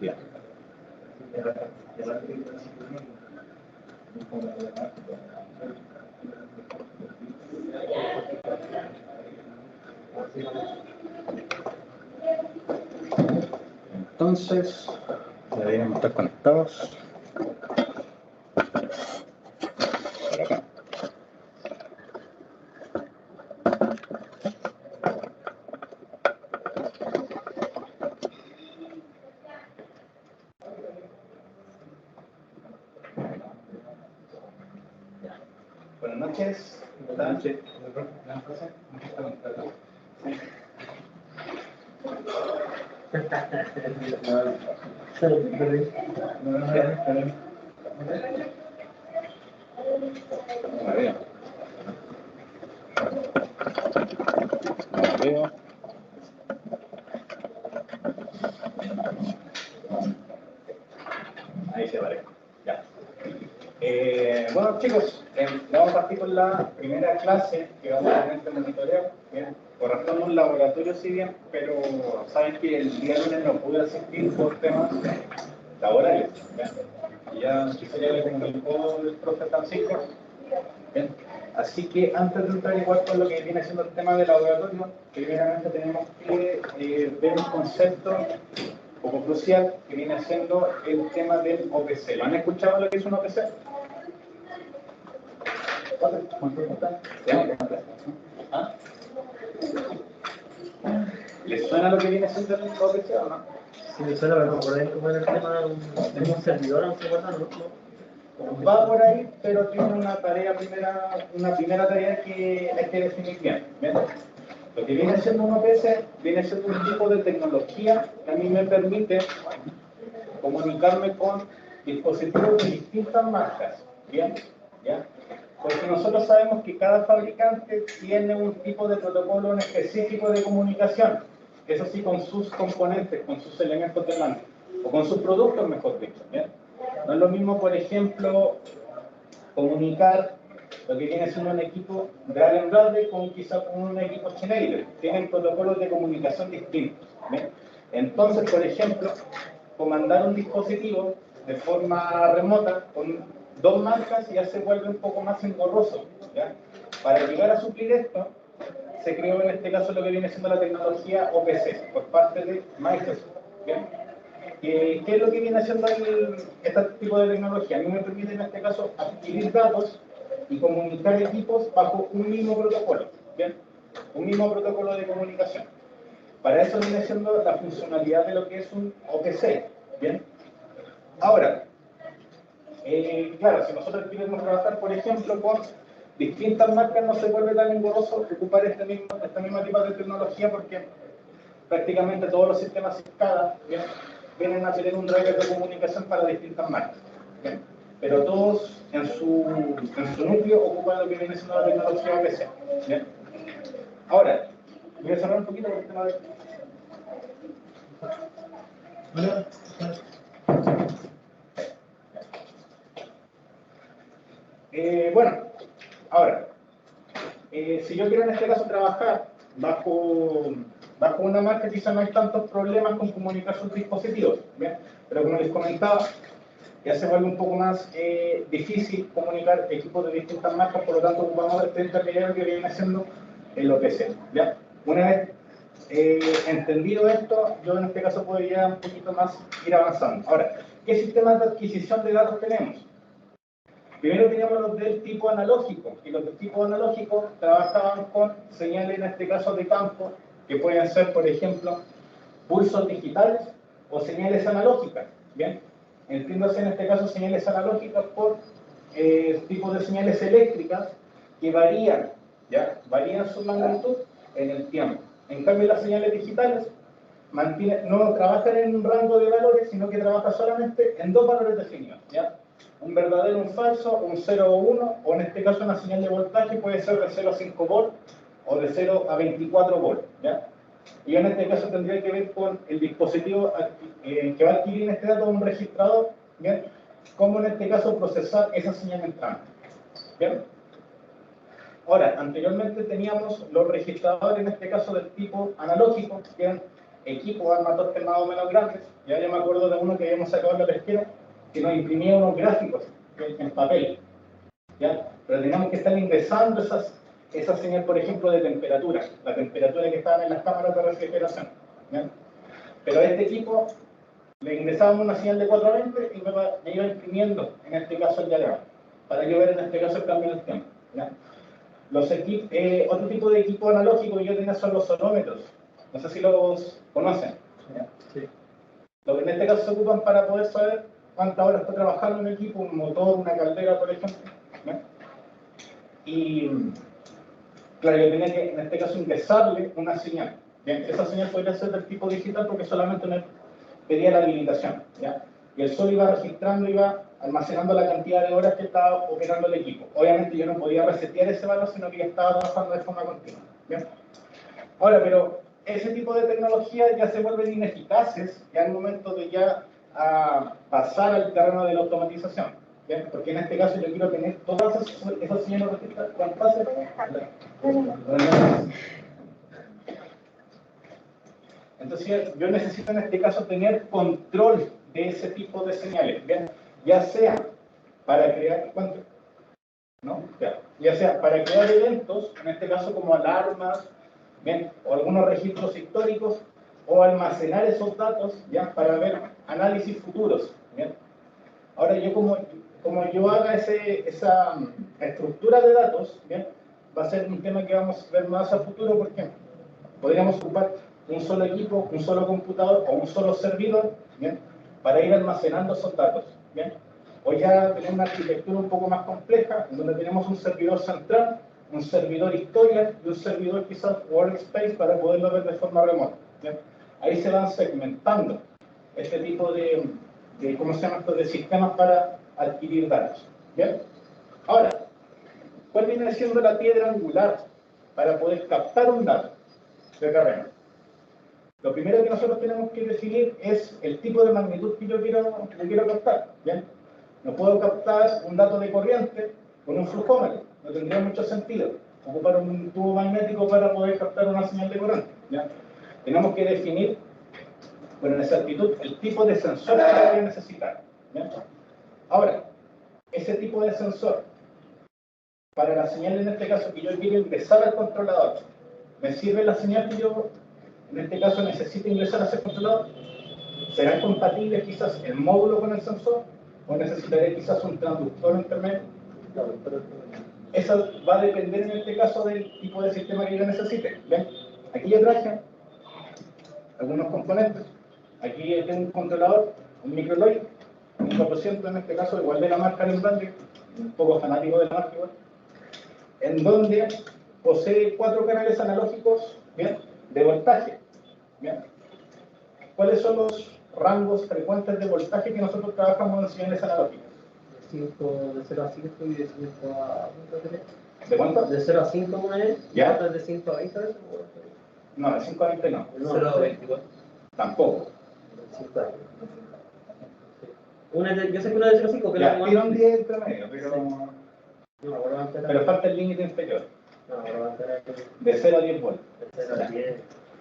Ya. Entonces, deberíamos estar conectados por acá. Buenas noches. Buenas noches. Veo. Ahí se vale. Ya. Bueno, chicos, vamos a partir con la primera clase que vamos a tener este monitoreo. Bien, corresponde a un laboratorio, si bien, pero saben que el día lunes no pude asistir por temas laborales. Bien. Y ya quisiera le comunicó el profe Francisco. Bien. Así que antes de entrar igual con lo que viene siendo el tema del laboratorio, primeramente tenemos que ver un concepto poco crucial que viene siendo el tema del OPC. ¿Lo han escuchado lo que es un OPC? ¿Ah? ¿Les suena lo que viene siendo el OPC o no? Sí, me suena, pero por ahí como en el tema de un servidor, aunque bueno, no. Va por ahí, pero tiene una primera tarea que hay que definir bien. ¿Bien? Lo que viene siendo un OPS viene siendo un tipo de tecnología que a mí me permite comunicarme con dispositivos de distintas marcas. ¿Bien? ¿Ya? Porque nosotros sabemos que cada fabricante tiene un tipo de protocolo en específico de comunicación. Eso sí, con sus componentes, con sus elementos delante, o con sus productos, mejor dicho. ¿Bien? No es lo mismo, por ejemplo, comunicar lo que viene siendo un equipo Drag and Bradley con quizá con un equipo Schneider. Tienen protocolos de comunicación distintos. ¿Bien? Entonces, por ejemplo, comandar un dispositivo de forma remota con dos marcas ya se vuelve un poco más engorroso. ¿Ya? Para llegar a suplir esto, se creó en este caso lo que viene siendo la tecnología OPC por parte de Microsoft. ¿Bien? ¿Qué es lo que viene haciendo este tipo de tecnología? A mí me permite en este caso adquirir datos y comunicar equipos bajo un mismo protocolo, ¿bien? Un mismo protocolo de comunicación. Para eso viene siendo la funcionalidad de lo que es un OPC, ¿bien? Ahora, claro, si nosotros queremos trabajar, por ejemplo, con distintas marcas, no se vuelve tan engorroso ocupar esta misma tipo de tecnología porque prácticamente todos los sistemas SCADA, ¿bien?, vienen a tener un driver de comunicación para distintas marcas. ¿Bien? Pero todos en su núcleo ocupan lo que viene siendo la tecnología OPC. ¿Bien? Ahora, voy a cerrar un poquito por el tema de... Bueno, ahora, si yo quiero en este caso trabajar bajo una marca, quizás no hay tantos problemas con comunicar sus dispositivos, ¿bien? Pero como les comentaba, ya se vuelve un poco más difícil comunicar equipos de distintas marcas, por lo tanto ocupamos este intermediario que viene siendo el OPC. ¿Ya? Una vez entendido esto, yo en este caso podría un poquito más ir avanzando. Ahora, ¿qué sistemas de adquisición de datos tenemos? Primero teníamos los del tipo analógico, y los del tipo analógico trabajaban con señales, en este caso de campo, que pueden ser, por ejemplo, pulsos digitales o señales analógicas. ¿Bien? Entiéndase en este caso señales analógicas por tipos de señales eléctricas que varían, ¿ya? Varían su magnitud en el tiempo. En cambio, las señales digitales no trabajan en un rango de valores, sino que trabajan solamente en dos valores definidos, ¿ya? Un verdadero, un falso, un 0 o 1, o en este caso una señal de voltaje puede ser de 0 a 5 volt o de 0 a 24 volt, ¿ya? Y en este caso tendría que ver con el dispositivo que va a adquirir en este dato un registrador, ¿bien? Cómo en este caso procesar esa señal entrante, ¿bien? Ahora, anteriormente teníamos los registradores, en este caso del tipo analógico, que eran equipos armatorques más o menos grandes. Ya yo me acuerdo de uno que habíamos sacado en la pesquera, que nos imprimía unos gráficos en papel, ¿ya? Pero teníamos que estar ingresando esa señal, por ejemplo, de temperatura, la temperatura que estaban en las cámaras de refrigeración, ¿ya? Pero a este equipo le ingresábamos una señal de 420 y me iba imprimiendo, en este caso el diagrama, para yo ver en este caso el cambio en el tiempo, ¿ya? Otro tipo de equipo analógico que yo tenía son los sonómetros. No sé si los conocen, ¿ya? Sí. Lo que en este caso se ocupan para poder saber cuántas horas está trabajando un equipo, un motor, una caldera, por ejemplo, ¿ya? Y claro, yo tenía que en este caso ingresarle una señal. Bien, esa señal podría ser del tipo digital porque solamente me pedía la habilitación, ¿ya? Y el solo iba registrando, iba almacenando la cantidad de horas que estaba operando el equipo. Obviamente yo no podía resetear ese valor, sino que ya estaba trabajando de forma continua, ¿bien? Ahora, pero ese tipo de tecnologías ya se vuelven ineficaces ya al momento de ya pasar al terreno de la automatización, ¿bien? Porque en este caso yo quiero tener todas esas señales registradas. Entonces yo necesito en este caso tener control de ese tipo de señales, ¿bien? Ya sea para crear, ¿no? Ya sea para crear eventos, en este caso como alarmas, ¿bien? O algunos registros históricos, o almacenar esos datos, ¿ya? Para ver análisis futuros, ¿bien? Ahora yo como yo haga esa estructura de datos, ¿bien? Va a ser un tema que vamos a ver más a futuro porque podríamos ocupar un solo equipo, un solo computador o un solo servidor, ¿bien? Para ir almacenando esos datos, ¿bien? Hoy ya tenemos una arquitectura un poco más compleja, en donde tenemos un servidor central, un servidor historia y un servidor quizás workspace para poderlo ver de forma remota, ¿bien? Ahí se van segmentando este tipo ¿cómo se llama esto?, de sistemas para adquirir datos, ¿bien? Ahora, ¿cuál viene siendo la piedra angular para poder captar un dato de terreno? Lo primero que nosotros tenemos que definir es el tipo de magnitud que yo quiero captar, ¿bien? No puedo captar un dato de corriente con un flujómetro, no tendría mucho sentido ocupar un tubo magnético para poder captar una señal de corriente, ¿ya? Tenemos que definir con exactitud el tipo de sensor que voy a necesitar, ¿bien? Ahora, ese tipo de sensor, para la señal en este caso que yo quiero ingresar al controlador, ¿me sirve la señal que yo en este caso necesito ingresar a ese controlador? ¿Será compatible quizás el módulo con el sensor? ¿O necesitaré quizás un transductor intermedio? Eso va a depender en este caso del tipo de sistema que yo necesite. ¿Ven? Aquí yo traje algunos componentes. Aquí tengo un controlador, un Microloid, un 400 en este caso, igual de la marca Limbrandi, un poco fanático de la marca igual, en donde posee 4 canales analógicos, ¿bien?, de voltaje, ¿bien? ¿Cuáles son los rangos frecuentes de voltaje que nosotros trabajamos en señales analógicas? De 0 a 5 y de 5 a 20. ¿De cuánto? De 0 a 5 una es, ¿Ya? ¿y de 5 a 20 veces? No, de 5 a 20 no. No, 0 a 24. Tampoco. 5 a 20. Yo sé que una de 0 a 5, que ya, la tiene un 10 entre medio, pero... Sí. No, ahora pero falta el límite inferior. No, ahora de 0 a 10 volts. De 0 a 10.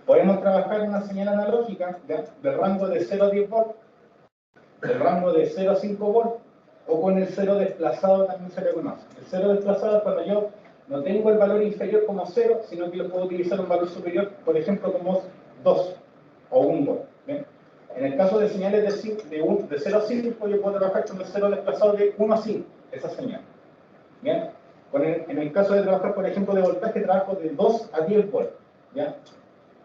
Podemos trabajar una señal analógica del rango de 0 a 10 volts, del rango de 0 a 5 volts, o con el 0 desplazado también se le conoce. El 0 desplazado es cuando yo no tengo el valor inferior como 0, sino que yo puedo utilizar un valor superior, por ejemplo, como 2 o 1 volt. ¿Bien? En el caso de señales de 0 a 5, yo puedo trabajar con el 0 desplazado de 1 a 5, esa señal. ¿Bien? En el caso de trabajar, por ejemplo, de voltaje, trabajo de 2 a 10 volts, ¿ya?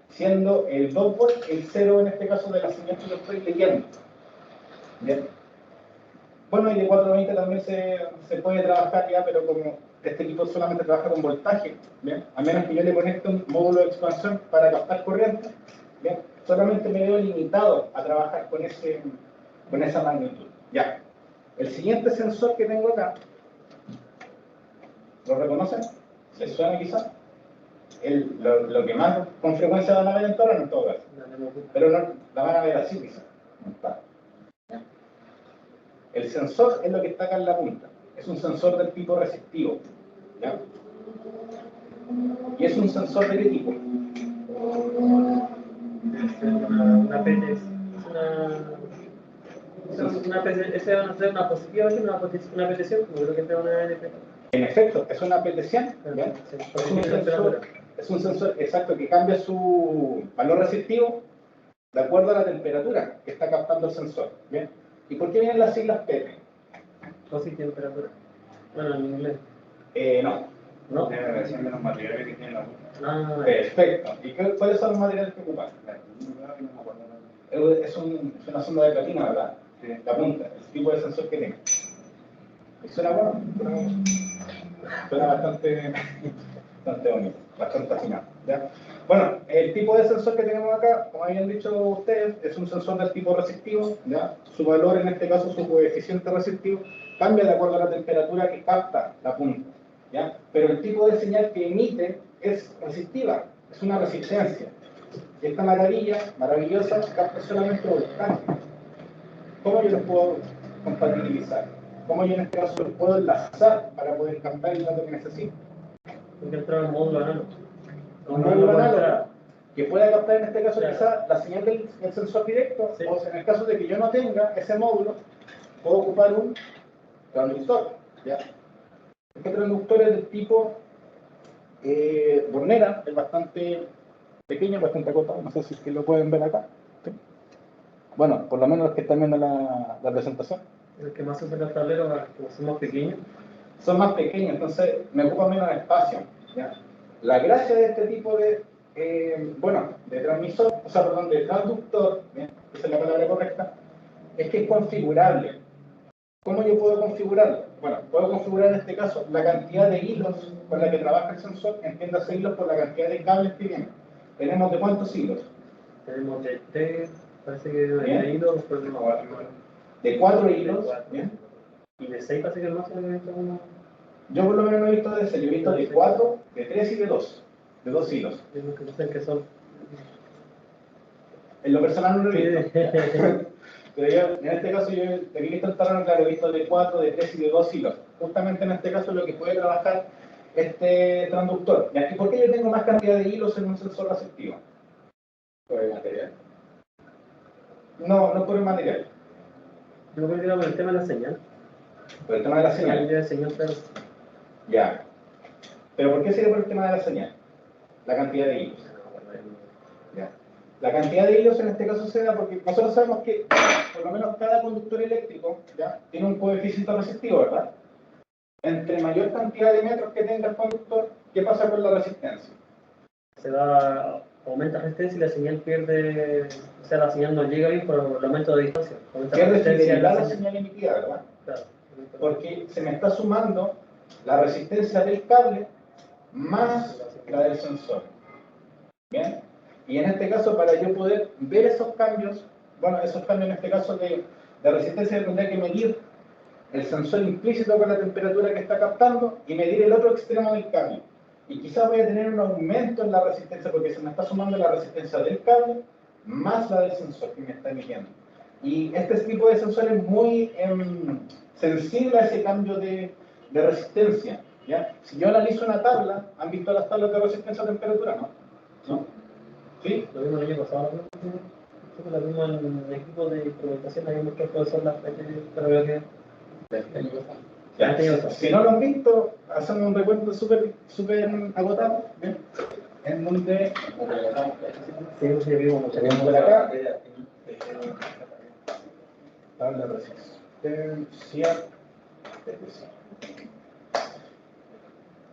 Siendo el 2 volts el 0 en este caso de la señal que yo estoy leyendo. ¿Bien? Bueno, y de 420 también se puede trabajar ya, pero como este equipo solamente trabaja con voltaje, ¿bien? A menos que yo le conecte un módulo de expansión para captar corriente, ¿bien? Solamente me veo limitado a trabajar con esa magnitud. Ya. El siguiente sensor que tengo acá, ¿lo reconocen? ¿Les suena quizás? Lo que más con frecuencia van a ver en Torre, no en todo caso. Pero no, la van a ver así quizás. No está. El sensor es lo que está acá en la punta. Es un sensor del tipo resistivo. ¿Ya? ¿Y es un sensor de qué tipo? Una PTS, ese va a ser una positiva y una petición, como creo que es una NP. En efecto, es una petición. ¿Ya? Es un sensor exacto que cambia su valor resistivo de acuerdo a la temperatura que está captando el sensor. ¿Bien? ¿Y por qué vienen las siglas PT? Dosis y temperatura. Bueno, en inglés. No. ¿No? Tiene relación de los materiales que tiene la punta. Ah, Perfecto. ¿Y cuáles son los materiales que ocupan? Es una sonda de platina, ¿verdad? Sí. La punta, el tipo de sensor que tiene. ¿Suena bueno? Suena bastante bonito, bastante afinado. ¿Ya? Bueno, el tipo de sensor que tenemos acá, como habían dicho ustedes, es un sensor del tipo resistivo. ¿Ya? Su valor, en este caso su coeficiente resistivo, cambia de acuerdo a la temperatura que capta la punta. ¿Ya? Pero el tipo de señal que emite es resistiva, es una resistencia. Y esta maravillosa, capta solamente voltaje. ¿Cómo yo los puedo compatibilizar? ¿Cómo yo en este caso los puedo enlazar para poder captar el dato que necesito? hay que entrar a un módulo análogo. Un módulo análogo que pueda captar en este caso claro, quizá la señal del sensor directo, sí. O en el caso de que yo no tenga ese módulo, puedo ocupar un transductor. ¿Ya? Este transductor es del tipo Bornera, es bastante pequeño, bastante acotado, no sé si es que lo pueden ver acá. ¿Sí? Bueno, por lo menos los que están viendo la presentación. El que más usa el tablero, como son más pequeños. Son más pequeños, entonces me ocupa menos espacio. ¿Ya? La gracia de este tipo de, de transmisor, o sea, perdón, de transductor, ¿bien? Esa es la palabra correcta, es que es configurable. ¿Cómo yo puedo configurarlo? Bueno, puedo configurar en este caso la cantidad de hilos con la que trabaja el sensor, entiéndase hilos por la cantidad de cables que vienen. ¿Tenemos de cuántos hilos? Tenemos de 3, parece que de hilos, después de 4. De 4 hilos, ¿bien? Y de 6 parece que el máximo que he visto uno. Yo por lo menos no he visto de 6, yo he visto de 4, de 3 y de 2. De 2 hilos. Tenemos que dicen que son. En lo personal no lo he visto. Pero yo, en este caso, yo de que he visto el terreno, claro, he visto de 4, de 3 y de 2 hilos. Justamente en este caso lo que puede trabajar este transductor. ¿Y por qué yo tengo más cantidad de hilos en un sensor receptivo? ¿Por el material? No, no por el material. Yo creo que era por el tema de la señal. Por el tema de la señal. La señal, pero... Ya. ¿Pero por qué sería por el tema de la señal? La cantidad de hilos. Ya. La cantidad de hilos en este caso se da porque nosotros sabemos que por lo menos cada conductor eléctrico, ¿ya?, tiene un coeficiente resistivo, ¿verdad? Entre mayor cantidad de metros que tenga el conductor, ¿qué pasa con la resistencia? Aumenta la resistencia y la señal pierde, o sea, la señal no llega ahí por el aumento de distancia. Pierde fidelidad a la señal emitida, ¿verdad? Claro. Porque se me está sumando la resistencia del cable más la del sensor. ¿Bien? Y en este caso, para yo poder ver esos cambios, bueno, esos cambios en este caso de resistencia, tendría que medir el sensor implícito con la temperatura que está captando y medir el otro extremo del cable. Y quizás voy a tener un aumento en la resistencia porque se me está sumando la resistencia del cable más la del sensor que me está emitiendo. Y este tipo de sensor es muy sensible a ese cambio de resistencia. ¿Ya? Si yo analizo una tabla, ¿han visto las tablas de resistencia a temperatura? ¿No? ¿No? ¿Sí? Lo mismo el año pasado, lo mismo en el equipo de instrumentación, había muchos profesores las pero veo que... Ya, si no lo han visto, hacemos un recuento súper agotado, ¿bien? En donde sí, vimos por acá, tabla de resistencia.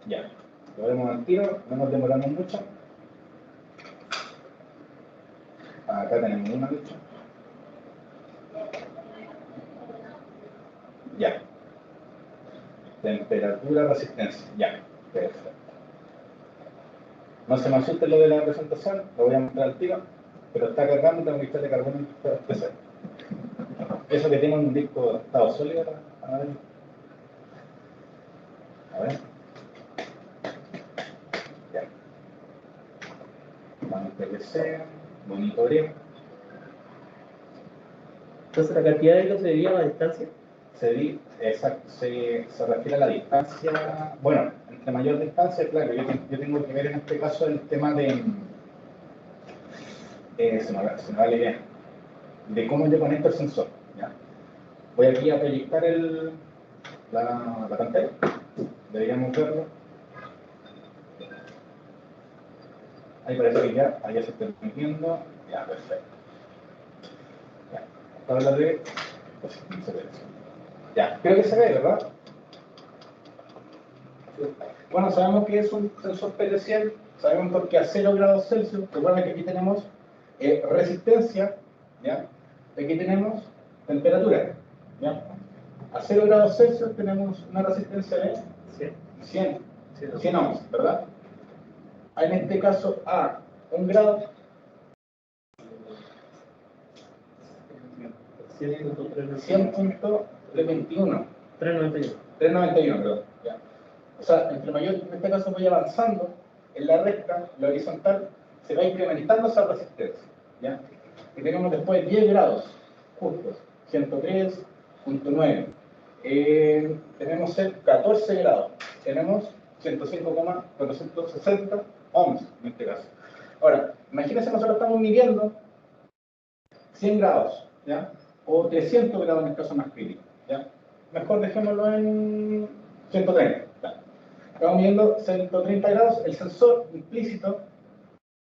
Ya, lo vemos al tiro, no nos demoramos mucho. Acá tenemos una, de hecho. Ya. Temperatura, resistencia. Ya, perfecto. No se me asuste lo de la presentación, lo voy a mostrar al tiro, pero está cargando, tengo que echarle carbón especial. Eso que tiene un disco de estado sólido, a ver. A ver. Ya. Vamos a PVC, monitoreo. Entonces, la cantidad de hilos se dividía a la distancia. Se refiere a la distancia. Bueno, entre mayor distancia, claro, yo tengo que ver en este caso el tema de. Se me va la idea. De cómo yo conecto el sensor. ¿Ya? Voy aquí a proyectar la pantalla. Deberíamos verlo. Ahí parece que ya se está transmitiendo. Ya, perfecto. Ya, para la de. Pues, no se ve. Ya, creo que se ve, ¿verdad? Bueno, sabemos que es un sensor PL100, sabemos porque a 0 grados Celsius, recuerden que aquí tenemos resistencia, ¿ya? Aquí tenemos temperatura, ¿ya? A 0 grados Celsius tenemos una resistencia de 100 ohms, ¿verdad? En este caso, a 1 grado, 100.321. 391, perdón. ¿Ya? O sea, entre mayor, en este caso voy avanzando en la recta, la horizontal, se va incrementando esa resistencia. ¿Ya? Y tenemos después 10 grados justos, 103.9. Tenemos 14 grados, tenemos 105,460 ohms en este caso. Ahora, imagínense, nosotros estamos midiendo 100 grados, ¿ya? O 300 grados en el caso más crítico, ¿ya? Mejor dejémoslo en 130. ¿Ya? Estamos midiendo 130 grados, el sensor implícito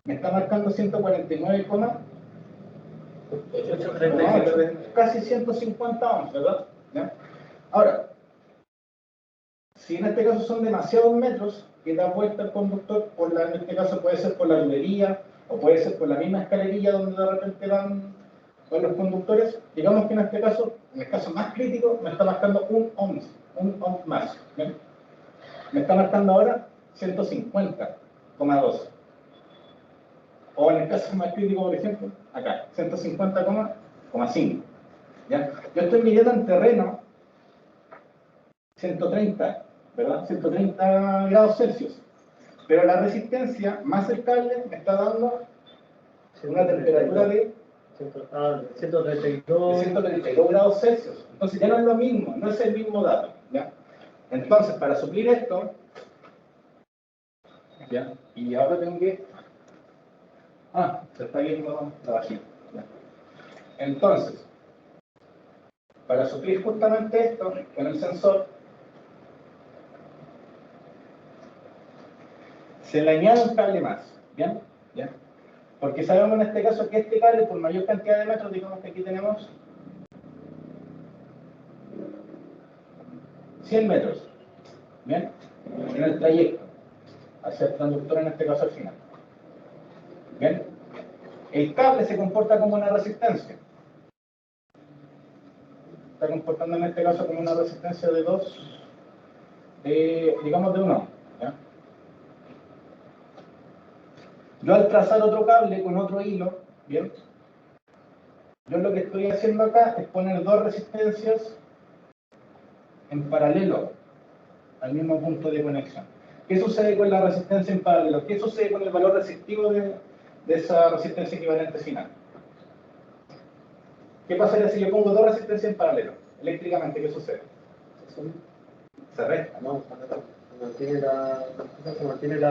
me está marcando 149,838, casi 150 ohms, ¿verdad? ¿Ya? Ahora, si en este caso son demasiados metros que da vuelta el conductor, en este caso puede ser por la tubería o puede ser por la misma escalerilla donde de repente van los conductores, digamos que en este caso, en el caso más crítico, me está marcando un ohm más. ¿Bien? Me está marcando ahora 150,2. O en el caso más crítico, por ejemplo, acá, 150,5. ¿Ya? Yo estoy midiendo en terreno 130, ¿verdad? 130 grados Celsius. Pero la resistencia más el cable me está dando una temperatura de 132 grados Celsius. Entonces ya no es lo mismo, no es el mismo dato. ¿Ya? Entonces, para suplir esto, ¿ya? Y ahora tengo que... se está viendo la vagina. ¿Ya? Entonces, para suplir justamente esto con el sensor, se le añade un cable más. ¿Bien? ¿Ya? Porque sabemos en este caso que este cable, por mayor cantidad de metros, digamos que aquí tenemos 100 metros. ¿Bien? En el trayecto hacia el conductor, en este caso al final. ¿Bien? El cable se comporta como una resistencia. Está comportando en este caso como una resistencia de 2, digamos de 1. ¿Ya? Yo al trazar otro cable con otro hilo, ¿bien? Yo lo que estoy haciendo acá es poner dos resistencias en paralelo al mismo punto de conexión. ¿Qué sucede con la resistencia en paralelo? ¿Qué sucede con el valor resistivo de esa resistencia equivalente final? ¿Qué pasaría si yo pongo dos resistencias en paralelo? Eléctricamente, ¿qué sucede? Se resta. No, se mantiene el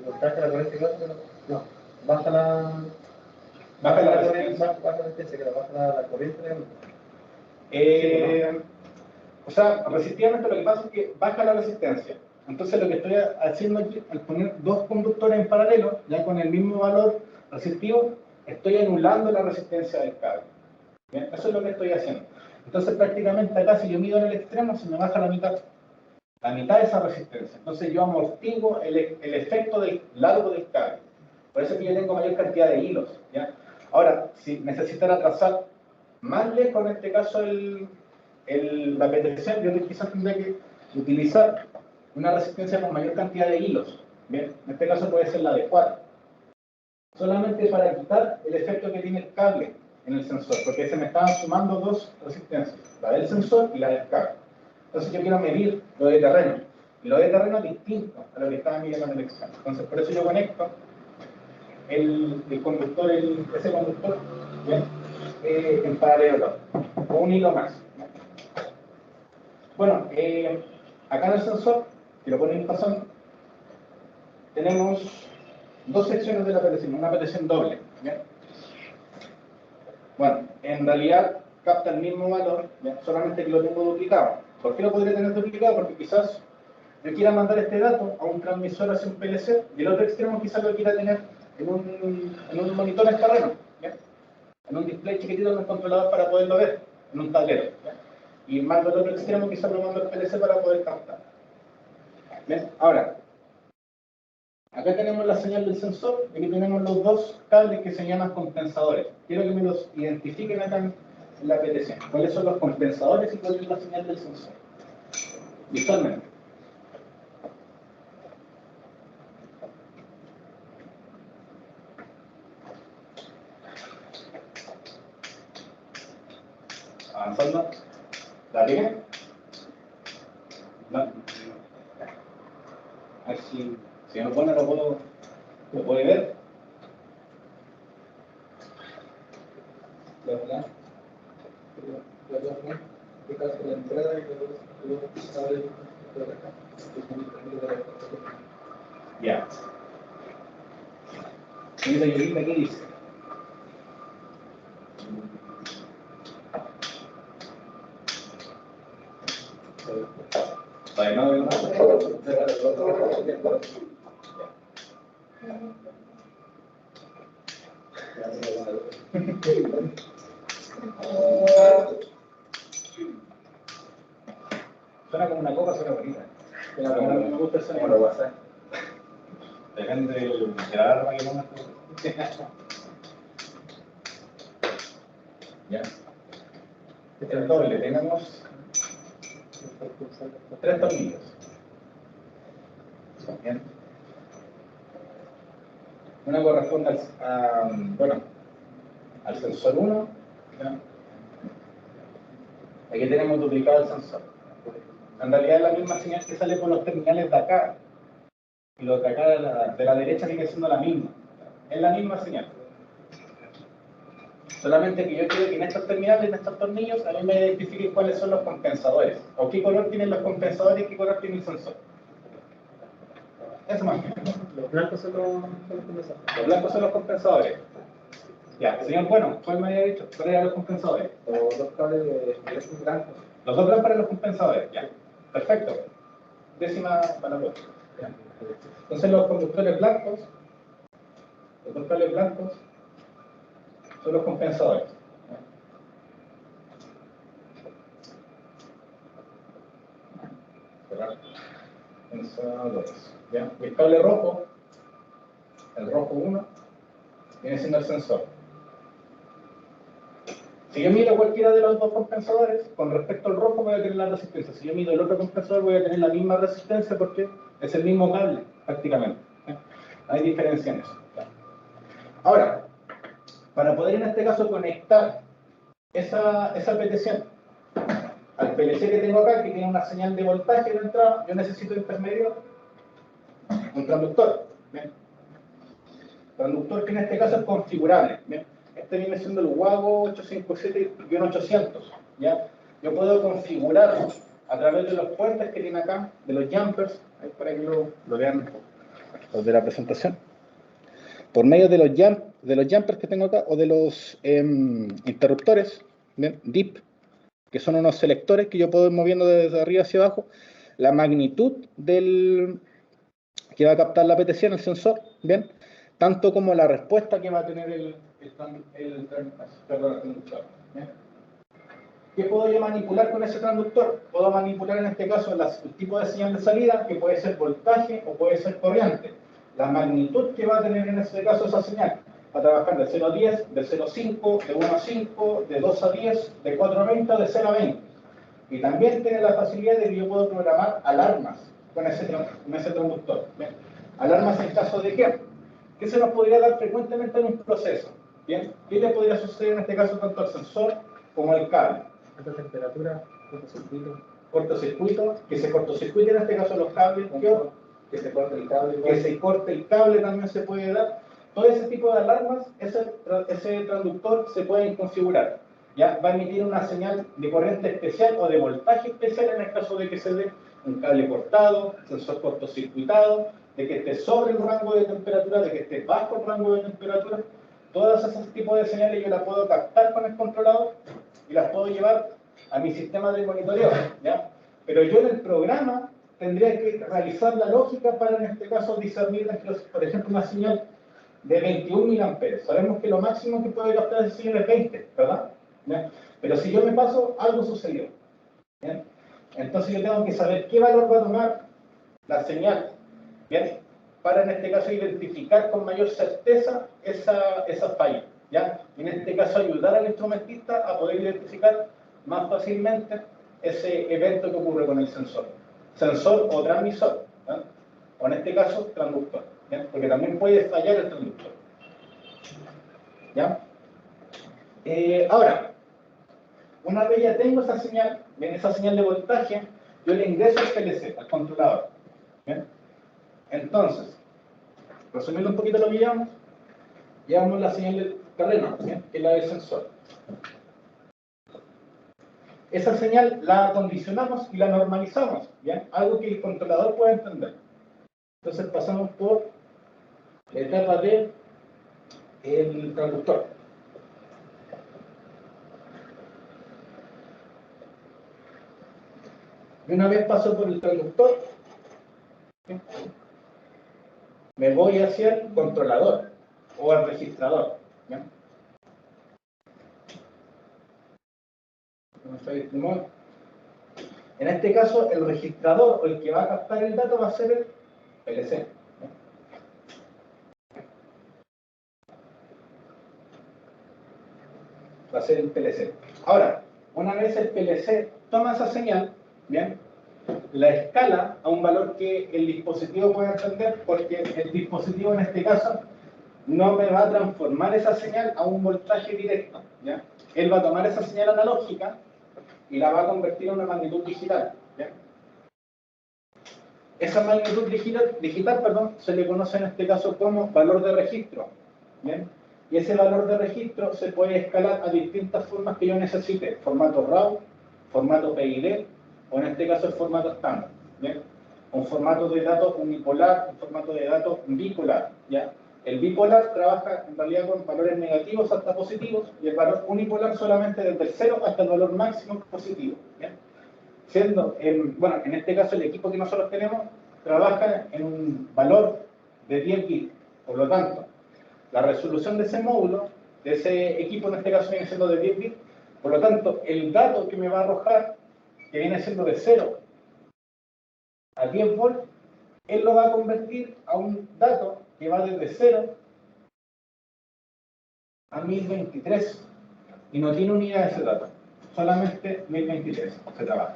voltaje de la corriente, no, baja la resistencia, baja la corriente. O sea, resistivamente lo que pasa es que baja la resistencia. Entonces lo que estoy haciendo aquí, al poner dos conductores en paralelo, ya con el mismo valor resistivo, estoy anulando la resistencia del cable. ¿Bien? Eso es lo que estoy haciendo. Entonces prácticamente acá, si yo mido en el extremo, se me baja la mitad de esa resistencia. Entonces yo amortiguo el efecto del largo del cable. Por eso es que yo tengo mayor cantidad de hilos. ¿Ya? Ahora, si necesitara trazar más lejos, en este caso la petición, yo quizás tendría que utilizar una resistencia con mayor cantidad de hilos. Bien, en este caso puede ser la de 4. Solamente para quitar el efecto que tiene el cable en el sensor, porque se me estaban sumando dos resistencias, la del sensor y la del cable. Entonces yo quiero medir lo de terreno. Y lo de terreno es distinto a lo que estaba midiendo en el examen. Entonces por eso yo conecto el conductor, ese conductor, ¿bien? En paralelo, o un hilo más. Bueno, acá en el sensor, que lo pone en pasón, tenemos dos secciones de la petición, una petición doble. ¿Bien? Bueno, en realidad capta el mismo valor, ¿bien? Solamente que lo tengo duplicado. ¿Por qué lo podría tener duplicado? Porque quizás yo quiera mandar este dato a un transmisor hacia un PLC y el otro extremo quizás lo quiera tener en un monitor en terreno, ¿bien? En un display chiquitito en un controlador para poderlo ver, en un tablero. ¿Bien? Y mando el otro extremo, quizás lo mando al PLC para poder captar. ¿Bien? Ahora, acá tenemos la señal del sensor y aquí tenemos los dos cables que se llaman compensadores. Quiero que me los identifiquen acá en la petición. ¿Cuáles son los compensadores y cuál es la señal del sensor? Visualmente. Avanzando. ¿La tiene? No. A ver si me lo pone, lo puede ver. ¿Verdad? La entrada y luego abre ya. Mira, Yolita, ¿qué dice? Vale, no, no. Suena como una copa, suena bonita. Me gusta el sonido. Como WhatsApp. Depende de la arma que pongas. Ya. Este es el doble. Tenemos 3 tornillos. Bien. Una corresponde al sensor 1. ¿Ya? Aquí tenemos duplicado el sensor. En realidad es la misma señal que sale por los terminales de acá. Y los de acá de la derecha sigue siendo la misma. Es la misma señal. Solamente que yo quiero que en estos terminales, en estos tornillos, a mí me identifiquen cuáles son los compensadores. O qué color tienen los compensadores y qué color tiene el sensor. Eso más. Los blancos son los compensadores. Los blancos son los compensadores. Ya, señor, bueno, ¿cuál me había dicho? ¿Cuáles eran los compensadores? Los dos cables de blancos. Los dos blancos eran los compensadores, ya. Perfecto. Décima para la próxima. Entonces los conductores blancos, los dos cables blancos, son los compensadores. Compensadores. ¿Ya? Y el cable rojo, el rojo 1, viene siendo el sensor. Si yo miro cualquiera de los dos compensadores, con respecto al rojo voy a tener la resistencia. Si yo miro el otro compensador voy a tener la misma resistencia porque es el mismo cable, prácticamente. ¿Sí? Hay diferencia en eso. ¿Sí? Ahora, para poder en este caso conectar esa petición al PLC que tengo acá, que tiene una señal de voltaje de entrada, yo necesito intermedio, un transductor. ¿Bien? Transductor que en este caso es configurable. ¿Bien? Este viene siendo el WAGO 857-800. ¿Ya? Yo puedo configurar a través de los puentes que tiene acá, de los jumpers, ahí para que lo vean los de la presentación. Por medio de los jumpers que tengo acá, o de los interruptores, ¿bien? DIP, que son unos selectores que yo puedo ir moviendo desde arriba hacia abajo, la magnitud que va a captar la PTC en el sensor, ¿bien? Tanto como la respuesta que va a tener el transductor. ¿Bien? ¿Qué puedo yo manipular con ese transductor? Puedo manipular en este caso el tipo de señal de salida, que puede ser voltaje o puede ser corriente. La magnitud que va a tener en este caso esa señal. Va a trabajar de 0 a 10, de 0 a 5, de 1 a 5, de 2 a 10, de 4 a 20 o de 0 a 20. Y también tiene la facilidad de que yo puedo programar alarmas con ese transductor. ¿Bien? Alarmas en caso de que se nos podría dar frecuentemente en un proceso. ¿Bien? ¿Qué le podría suceder en este caso tanto al sensor como al cable? Alta temperatura, cortocircuito. Cortocircuito, que se cortocircuiten en este caso los cables, que se corte el cable. Que se corte el cable también se puede dar. Todo ese tipo de alarmas, ese transductor se puede configurar. ¿Ya? Va a emitir una señal de corriente especial o de voltaje especial en el caso de que se dé un cable cortado, sensor cortocircuitado, de que esté sobre el rango de temperatura, de que esté bajo el rango de temperatura. Todos esos tipos de señales yo las puedo captar con el controlador y las puedo llevar a mi sistema de monitoreo, ¿ya? Pero yo en el programa tendría que realizar la lógica para, en este caso, discernir entre, por ejemplo, una señal de 21.000 amperes. Sabemos que lo máximo que puede captar esa señal es 20, ¿verdad? ¿Ya? Pero si yo me paso, algo sucedió. ¿Bien? Entonces yo tengo que saber qué valor va a tomar la señal, ¿bien? Para, en este caso, identificar con mayor certeza esa falla, ¿ya? En este caso, ayudar al instrumentista a poder identificar más fácilmente ese evento que ocurre con el sensor o transmisor, ¿ya? O en este caso, transductor, ¿ya? Porque también puede fallar el transductor, ¿ya? Ahora, una vez ya tengo esa señal, bien, esa señal de voltaje, yo le ingreso al PLC, al controlador, ¿bien? Entonces, resumiendo un poquito lo que llevamos la señal del terreno, ¿bien? Que es la del sensor. Esa señal la acondicionamos y la normalizamos, ¿bien? Algo que el controlador pueda entender. Entonces pasamos por la etapa de el transductor. Y una vez paso por el transductor, ¿bien? Me voy hacia el controlador o al registrador, ¿bien? En este caso, el registrador o el que va a captar el dato va a ser el PLC. Va a ser el PLC. Ahora, una vez el PLC toma esa señal, ¿bien? La escala a un valor que el dispositivo puede entender, porque el dispositivo en este caso no me va a transformar esa señal a un voltaje directo, ¿ya? Él va a tomar esa señal analógica y la va a convertir en una magnitud digital, ¿ya? Esa magnitud digital, se le conoce en este caso como valor de registro, ¿bien? Y ese valor de registro se puede escalar a distintas formas que yo necesite, formato RAW, formato PID, o en este caso el formato estándar, ¿bien? Un formato de datos unipolar, un formato de datos bipolar, ¿ya? El bipolar trabaja en realidad con valores negativos hasta positivos, y el valor unipolar solamente desde el 0 hasta el valor máximo positivo, ¿bien? Siendo, en este caso el equipo que nosotros tenemos trabaja en un valor de 10 bits, por lo tanto, la resolución de ese módulo, de ese equipo en este caso viene siendo de 10 bits, por lo tanto, el dato que me va a arrojar, que viene siendo de 0 a 10 volts, él lo va a convertir a un dato que va desde 0 a 1023, y no tiene unidad ese dato, solamente 1023 se trabaja.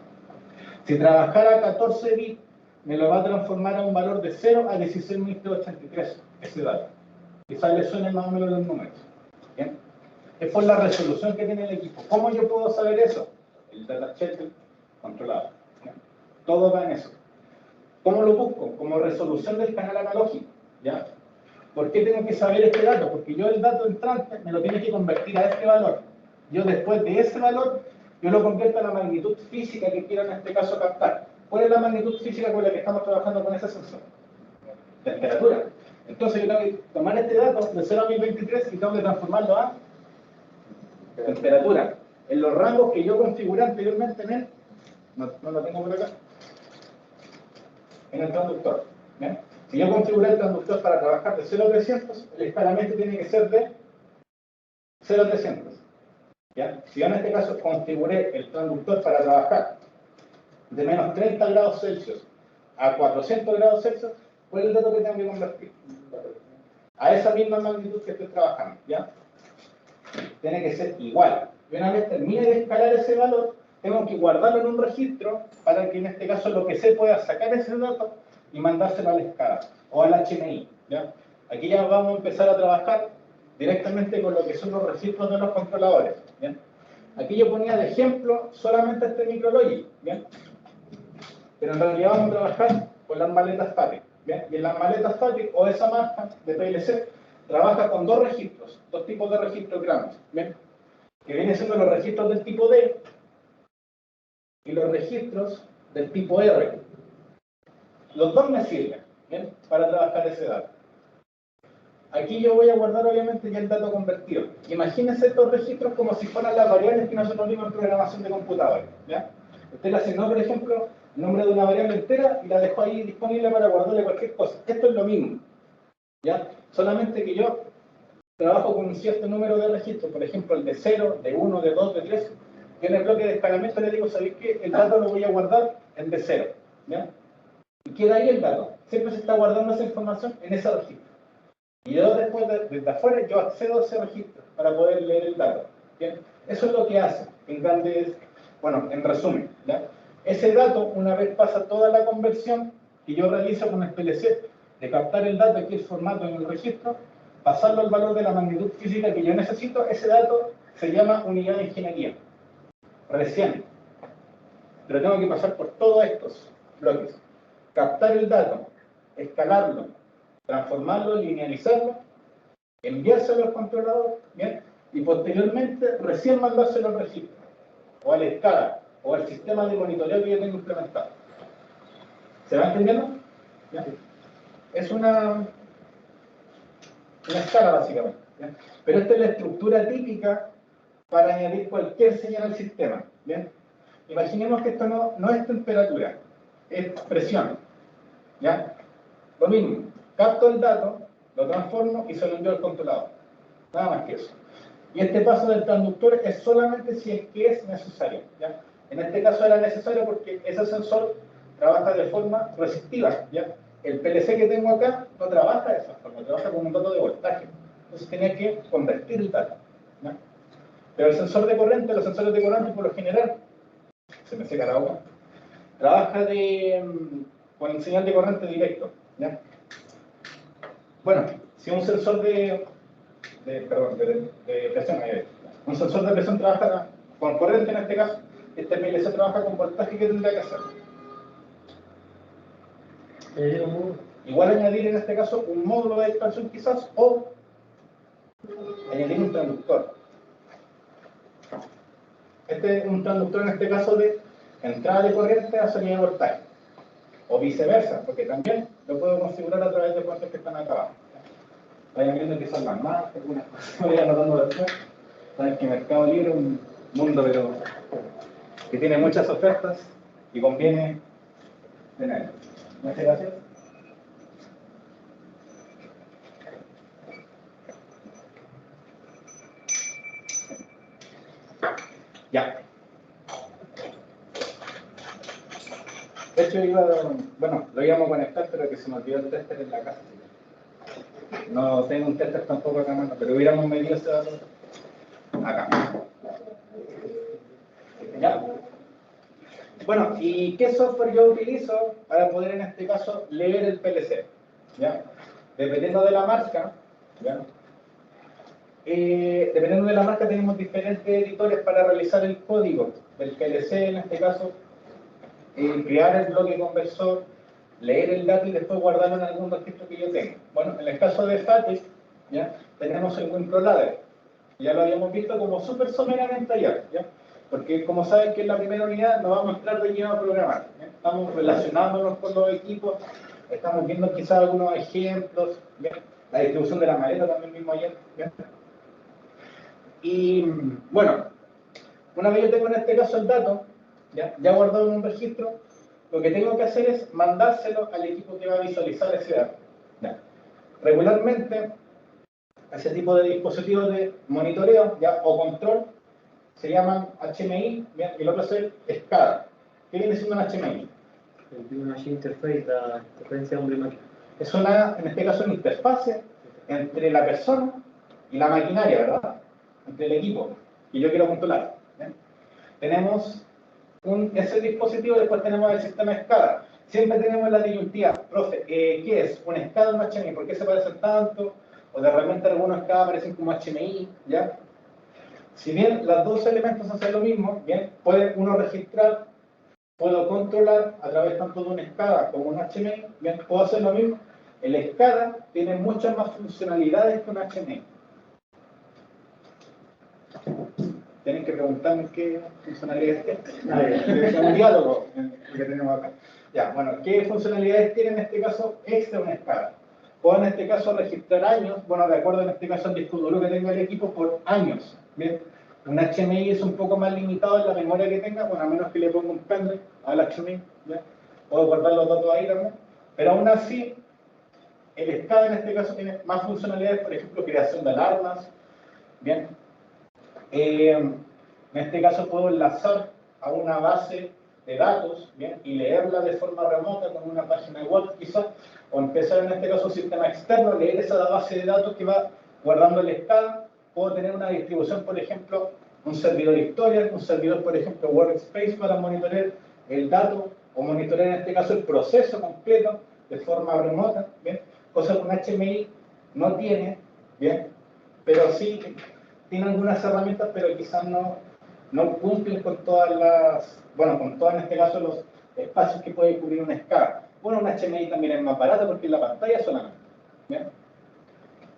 Si trabajara a 14 bits, me lo va a transformar a un valor de 0 a 16.383, ese dato. Quizás le suenen más o menos los números. ¿Bien? Es por la resolución que tiene el equipo. ¿Cómo yo puedo saber eso? El datasheet controlado. ¿Bien? Todo va en eso. ¿Cómo lo busco? Como resolución del canal analógico. ¿Ya? ¿Por qué tengo que saber este dato? Porque yo el dato entrante me lo tiene que convertir a este valor. Yo después de ese valor, yo lo convierto a la magnitud física que quiero en este caso captar. ¿Cuál es la magnitud física con la que estamos trabajando con ese sensor? Temperatura. Entonces yo tengo que tomar este dato de 0 a 1023 y tengo que transformarlo a temperatura. En los rangos que yo configuré anteriormente en el, no lo tengo por acá, en el transductor. ¿Bien? Si yo configuré el transductor para trabajar de 0 a 300, el escalamiento tiene que ser de 0 a 300. ¿Ya? Si yo en este caso configuré el transductor para trabajar de menos 30 grados Celsius a 400 grados Celsius, ¿cuál es el dato que tengo que convertir? A esa misma magnitud que estoy trabajando, ¿ya? Tiene que ser igual. Y una vez termine de escalar ese valor, tengo que guardarlo en un registro para que en este caso lo que sé pueda sacar ese dato y mandárselo a la escala o al HMI. ¿Ya? Aquí ya vamos a empezar a trabajar directamente con lo que son los registros de los controladores. ¿Bien? Aquí yo ponía de ejemplo solamente este micrologic, ¿bien? Pero en realidad vamos a trabajar con las maletas FATIC. ¿Bien? Y en las maletas FATIC o esa marca de PLC trabaja con dos registros, dos tipos de registros grandes, ¿bien? Que vienen siendo los registros del tipo D y los registros del tipo R. Los dos me sirven, ¿bien? Para trabajar ese dato. Aquí yo voy a guardar obviamente ya el dato convertido. Imagínense estos registros como si fueran las variables que nosotros vimos en programación de computadores. ¿Ya? Usted le asignó, por ejemplo, el nombre de una variable entera y la dejó ahí disponible para guardarle cualquier cosa. Esto es lo mismo. ¿Ya? Solamente que yo trabajo con un cierto número de registros, por ejemplo el de 0, de 1, de 2, de 3. Yo en el bloque de escalamiento le digo, ¿sabéis qué? El dato lo voy a guardar en de 0. ¿Ya? Y queda ahí el dato. Siempre se está guardando esa información en ese registro. Y yo después, desde afuera, yo accedo a ese registro para poder leer el dato. ¿Bien? Eso es lo que hace, en grandes, bueno, en resumen. ¿Ya? Ese dato, una vez pasa toda la conversión que yo realizo con el PLC, de captar el dato, aquí el formato en el registro, pasarlo al valor de la magnitud física que yo necesito, ese dato se llama unidad de ingeniería. Recién. Pero tengo que pasar por todos estos bloques. Captar el dato, escalarlo, transformarlo, linealizarlo, enviárselo al controlador, ¿bien? Y posteriormente recién mandárselo al registro, o a la escala, o al sistema de monitoreo que yo tengo implementado. ¿Se va entendiendo? ¿Bien? Es una escala básicamente. ¿Bien? Pero esta es la estructura típica para añadir cualquier señal al sistema. ¿Bien? Imaginemos que esto no es temperatura, es presión. ¿Ya? Lo mismo, capto el dato, lo transformo y se lo envío al controlador. Nada más que eso. Y este paso del transductor es solamente si es que es necesario. ¿Ya? En este caso era necesario porque ese sensor trabaja de forma resistiva. ¿Ya? El PLC que tengo acá no trabaja de esa forma, trabaja con un dato de voltaje. Entonces tenía que convertir el dato. ¿Ya? Pero el sensor de corriente, los sensores de corriente por lo general, se me seca la boca, trabaja con señal de corriente directo. ¿Ya? Bueno, si un sensor de presión, un sensor de presión trabaja con corriente en este caso, este PLC trabaja con voltaje, ¿qué tendría que hacer? Igual añadir en este caso un módulo de expansión quizás, o añadir un transductor. Este es un transductor en este caso de entrada de corriente a salida de voltaje. O viceversa, porque también lo puedo configurar a través de puertos que están acá abajo. Vayan viendo que son las marcas, algunas cosas, voy anotando después. Saben que Mercado Libre es un mundo pero que tiene muchas ofertas y conviene tener. Muchas gracias. Ya. De hecho, bueno, lo íbamos a conectar, pero que se me olvidó el tester en la casa. No tengo un tester tampoco acá, mano, pero hubiéramos medido ese dato acá. ¿Ya? Bueno, ¿y qué software yo utilizo para poder en este caso leer el PLC? ¿Ya? Dependiendo de la marca, ¿ya? Dependiendo de la marca tenemos diferentes editores para realizar el código del PLC en este caso, crear el bloque conversor, leer el dato y después guardarlo en algún registro que yo tenga. Bueno, en el caso de FATIC, ¿ya? Tenemos el WinProLadder. Ya lo habíamos visto como súper someramente ayer, ¿ya? Porque como saben que en la primera unidad nos vamos a entrar de lleno a programar. ¿Ya? Estamos relacionándonos con los equipos, estamos viendo quizás algunos ejemplos, ¿ya? La distribución de la maleta también mismo ayer. ¿Ya? Y bueno, una vez yo tengo en este caso el dato, ya guardado en un registro, lo que tengo que hacer es mandárselo al equipo que va a visualizar ese dato. ¿Ya? Regularmente, ese tipo de dispositivos de monitoreo ¿ya? O control se llaman HMI, ¿ya? Y el otro es el SCADA. ¿Qué viene siendo un HMI? El Machine Interface, la interferencia hombre-máquina. Es en este caso, una interfase entre la persona y la maquinaria, ¿verdad? Entre el equipo que yo quiero controlar. ¿Ya? Tenemos ese dispositivo, después tenemos el sistema SCADA. Siempre tenemos la disyuntiva, profe, ¿qué es? ¿Un SCADA o un HMI? ¿Por qué se parecen tanto? O de repente algunos SCADA parecen como HMI, ¿ya? Si bien los dos elementos hacen lo mismo, bien, puede uno registrar, puedo controlar a través tanto de un SCADA como un HMI, bien, puedo hacer lo mismo. El SCADA tiene muchas más funcionalidades que un HMI. Tienen que preguntarme qué funcionalidades tiene. Es un diálogo que tenemos acá. Ya, bueno, ¿qué funcionalidades tiene en este caso extra un SCADA? Puedo en este caso registrar años, bueno, de acuerdo en este caso al disco duro que tenga el equipo, por años. Bien, un HMI es un poco más limitado en la memoria que tenga, bueno, a menos que le ponga un pendrive al HMI, ¿ya? Puedo guardar los datos ahí también, pero aún así, el SCADA en este caso tiene más funcionalidades, por ejemplo, creación de alarmas, bien. En este caso puedo enlazar a una base de datos, ¿bien? Y leerla de forma remota con una página web quizás, o empezar en este caso un sistema externo, leer esa base de datos que va guardando el SCADA. Puedo tener una distribución, por ejemplo, un servidor Historia, un servidor, por ejemplo, Workspace para monitorear el dato, o monitorear en este caso el proceso completo de forma remota, ¿bien? Cosa que un HMI no tiene, ¿bien? Pero sí tiene algunas herramientas, pero quizás no cumplen con todas las, bueno, con todos en este caso los espacios que puede cubrir una SCADA. Bueno, un HMI también es más barato porque es la pantalla solamente, ¿bien?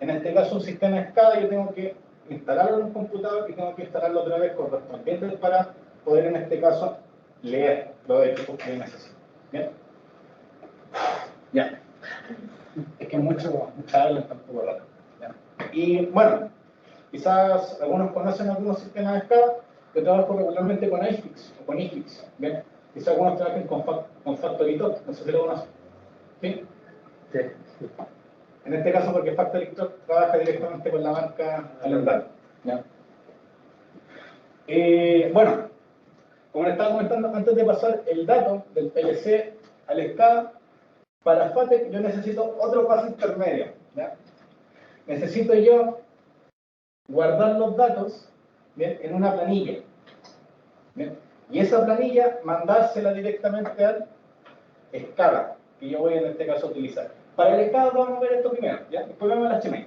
En este caso un sistema SCADA yo tengo que instalarlo en un computador y tengo que instalarlo otra vez correspondiente para poder en este caso leer los equipos que necesito, ¿bien? Ya. Es que mucha habla en tan poco rato. ¿Ya? Y bueno, quizás algunos conocen algunos sistemas de SCADA. Yo trabajo regularmente con iFix o con iFix. ¿Bien? Quizás algunos trabajen con FactoryTalk, no sé si lo conocen. ¿Sí? Sí. En este caso porque FactoryTalk trabaja directamente con la marca Alendal. ¿Ya? Bueno, como les estaba comentando, antes de pasar el dato del PLC al SCADA, para FATEC yo necesito otro paso intermedio. ¿Ya? Necesito yo guardar los datos, ¿bien?, en una planilla, ¿bien? Y esa planilla mandársela directamente al SCADA, que yo voy en este caso a utilizar. Para el SCADA vamos a ver esto primero, ¿ya? Después vemos el HMI.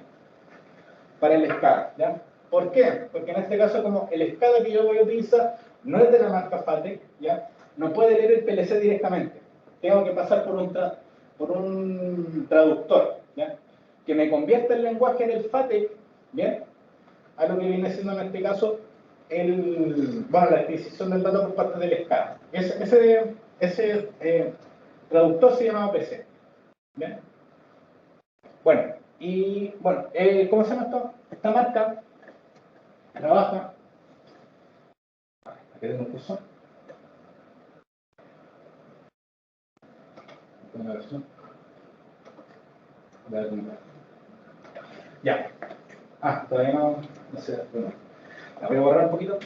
Para el SCADA, ¿ya? ¿Por qué? Porque en este caso, como el SCADA que yo voy a utilizar no es de la marca FATEC, ¿ya? No puede leer el PLC directamente. Tengo que pasar por un traductor, ¿ya? Que me convierta el lenguaje del FATEC, ¿bien?, a lo que viene siendo en este caso la adquisición del dato por parte del SCADA. Ese traductor se llama PC. ¿Bien? Bueno, y bueno, ¿cómo se llama esto? Esta marca trabaja. Aquí tengo un curso. Una versión. Ya. Todavía no sé. Bueno, la voy a borrar un poquito.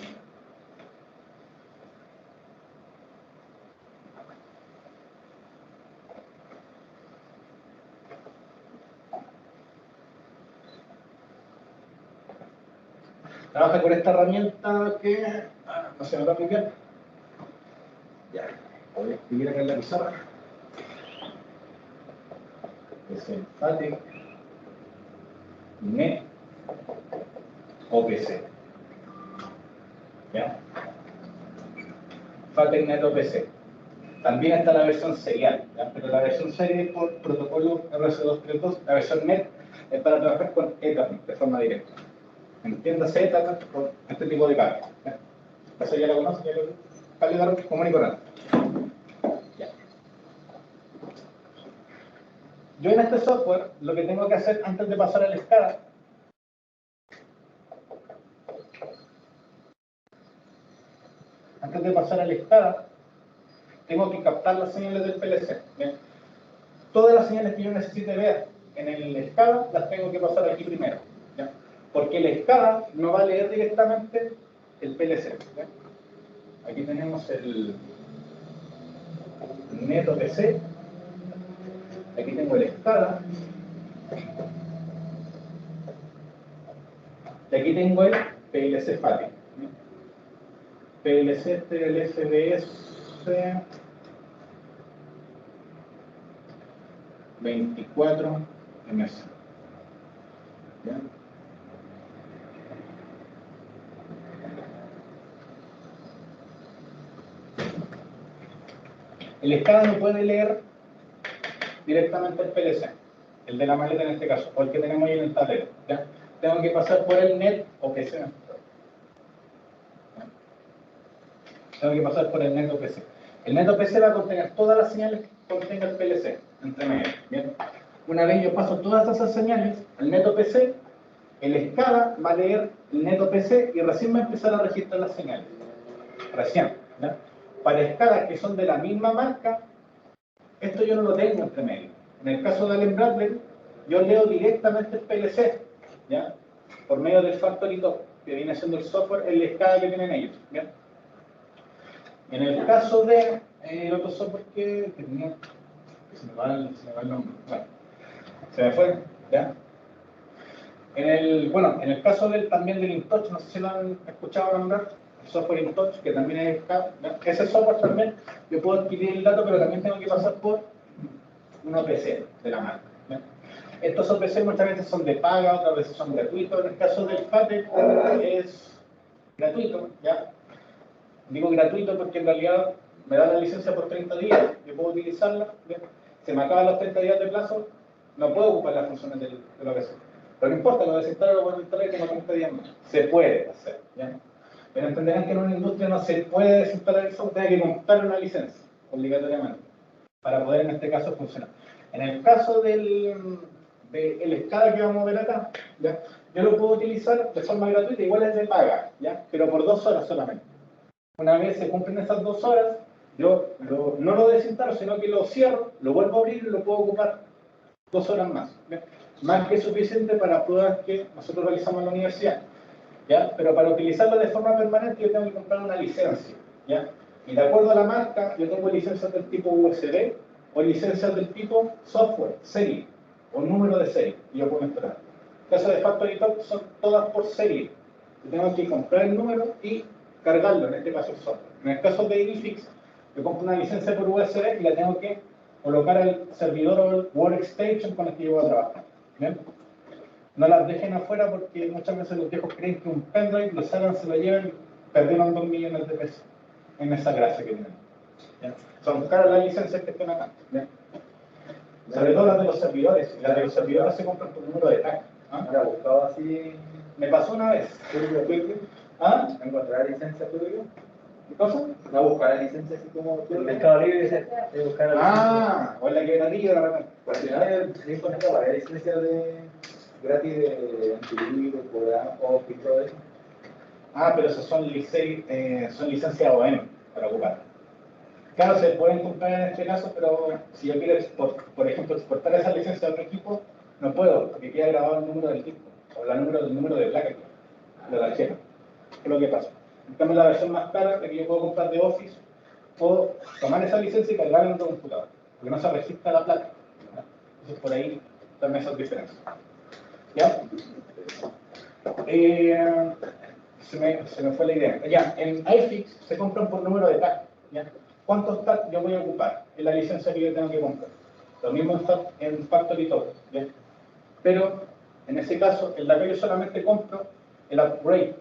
Trabaja con esta herramienta que no se nota muy bien. Ya, voy a escribir acá en la pizarra. Es el FATEC NET OPC. ¿Ya? FATEC NET OPC. También está la versión serial, ¿ya? Pero la versión serial es por protocolo RC232. La versión NET es para trabajar con Ethernet de forma directa. Entiéndase Ethernet con este tipo de cable. Eso ya lo conocen, ya lo cable común y corriente. Yo en este software lo que tengo que hacer antes de pasar al SCADA tengo que captar las señales del PLC. ¿Bien? Todas las señales que yo necesite ver en el SCADA las tengo que pasar aquí primero, ¿ya? Porque el SCADA no va a leer directamente el PLC. ¿Ya? Aquí tenemos el NET OPC, aquí tengo el SCADA, y aquí tengo el PLC FATEC. PLC, el FBS, 11, 24 MS. ¿Ya? El SCADA no puede leer directamente el PLC, el de la maleta en este caso, o el que tenemos ahí en el tablero. ¿Ya? Tengo que pasar por el NET OPC. ¿Ya? Tengo que pasar por el NET OPC. El NET OPC va a contener todas las señales que contenga el PLC, entre medio. ¿Bien? Una vez yo paso todas esas señales al NET OPC, el SCADA va a leer el NET OPC y recién va a empezar a registrar las señales. Recién. ¿Ya? Para SCADA que son de la misma marca, esto yo no lo tengo entre medio. En el caso de Allen Bradley, yo leo directamente el PLC, ¿ya? Por medio del Factory Talk, que viene siendo el software, el SCADA que tienen ellos. ¿Ya? En el caso de el otro software que tenía, se me va el nombre, bueno, se me fue, ¿ya? En el caso también del InTouch, no sé si lo han escuchado nombrar, el software InTouch, que también es SCADA, ¿ya? Ese software también, yo puedo adquirir el dato, pero también tengo que pasar por un OPC de la marca. ¿Ya? Estos OPC muchas veces son de paga, otras veces son gratuitos. En el caso del FATEC es gratuito, ¿ya? Digo gratuito porque en realidad me da la licencia por 30 días, yo puedo utilizarla, ¿ya? Se me acaban los 30 días de plazo, no puedo ocupar las funciones del OPC. Pero no importa, lo desinstalo, lo puedo instalar y tengo 30 días más. Se puede hacer, ¿ya? Pero entenderán que en una industria no se puede desinstalar el software, tiene que comprar una licencia, obligatoriamente, para poder en este caso funcionar. En el caso del SCADA que vamos a ver acá, ¿ya? Yo lo puedo utilizar de forma gratuita, igual es de paga, ¿ya? Pero por 2 horas solamente. Una vez se cumplen esas 2 horas, yo no lo desinstalo, sino que lo cierro, lo vuelvo a abrir y lo puedo ocupar 2 horas más. ¿Ya? Más que suficiente para pruebas que nosotros realizamos en la universidad. ¿Ya? Pero para utilizarlo de forma permanente yo tengo que comprar una licencia. ¿Ya? Y de acuerdo a la marca, yo tengo licencias del tipo USB o licencias del tipo software, serie, o número de serie, y yo puedo instalar. En el caso de Factory Talk son todas por serie. Yo tengo que comprar el número y cargarlo, en este caso el software. En el caso de Edifix, yo compro una licencia por USB y la tengo que colocar al servidor o al workstation con el que yo voy a trabajar. ¿Bien? No las dejen afuera porque muchas veces los viejos creen que un pendrive lo sacan, se lo llevan y perdieron 2 millones de pesos en esa gracia que tienen. ¿Ya? Son caras las licencias que están acá. ¿Ya? Sobre todo las de los servidores. Las de los servidores se compran por número de tag. ¿Ah? ¿Me ha buscado así? Me pasó una vez. ¿Ah? ¿Encontrar licencia tuya? ¿Qué cosa? No buscar la licencia así como el Mercado Libre dice, buscar la licencia. O en la quebradilla de la verdad. Pues al final tenéis conectado varias licencias gratis de antivirus, programa, Office y todo eso. Ah, pero esas son licencias OEM para ocupar. Claro, se pueden comprar en este caso, pero si yo quiero, por ejemplo, exportar esa licencia a otro equipo, no puedo, porque queda grabado el número del disco, o el número de placa de la tarjeta. ¿Qué es lo que pasa? En cambio, la versión más cara, la que yo puedo comprar de Office, puedo tomar esa licencia y cargarla en otro computador, porque no se registra la placa. Entonces, por ahí también esas diferencias. ¿Ya? Se me fue la idea. Ya, en iFix se compran por número de tag. ¿Ya? ¿Cuántos tags yo voy a ocupar? Es la licencia que yo tengo que comprar. Lo mismo en Factory Talk. ¿Ya? Pero, en ese caso, el de acá yo solamente compro el upgrade.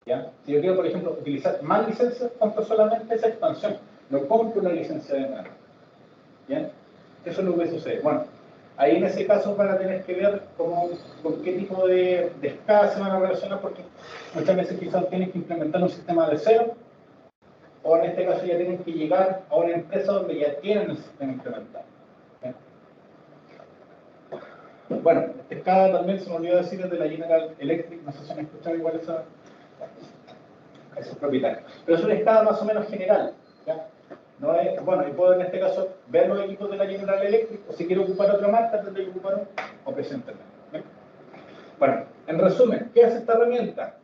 ¿Ya? Si yo quiero, por ejemplo, utilizar más licencias, compro solamente esa expansión. No compro una licencia de nada. ¿Ya? Eso es lo que sucede. Bueno, ahí en ese caso van a tener que ver con qué tipo de SCADA se van a relacionar, porque muchas veces quizás tienen que implementar un sistema de cero, o en este caso ya tienen que llegar a una empresa donde ya tienen el sistema implementado. ¿Bien? Bueno, este SCADA también se me olvidó decir es de la General Electric, no sé si han escuchado igual esos propietarios. Pero es una SCADA más o menos general. ¿Ya? No es, bueno, y puedo en este caso ver los equipos de la General Electric, o si quiero ocupar otra marca, tendré que ocupar un OPC internet. ¿Bien? Bueno, en resumen, ¿qué hace esta herramienta?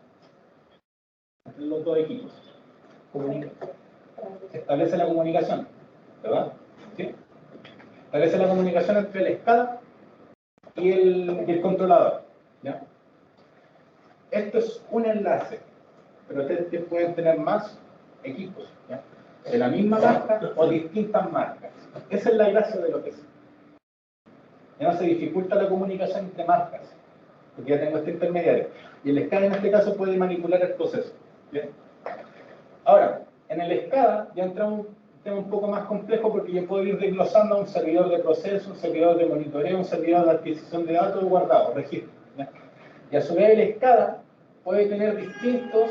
Entre los dos equipos. Comunica. Establece la comunicación, ¿verdad? ¿Sí? Establece la comunicación entre el SCADA y el controlador. ¿Ya? Esto es un enlace, pero ustedes pueden tener más equipos. ¿Ya? de la misma marca o distintas marcas. Esa es la gracia de lo que es. Ya no se dificulta la comunicación entre marcas, porque ya tengo este intermediario. Y el SCADA en este caso puede manipular el proceso. ¿Bien? Ahora, en el SCADA ya entra un tema un poco más complejo porque yo puedo ir desglosando a un servidor de proceso, un servidor de monitoreo, un servidor de adquisición de datos y guardado, registro. ¿Ya? Y a su vez el SCADA puede tener distintos,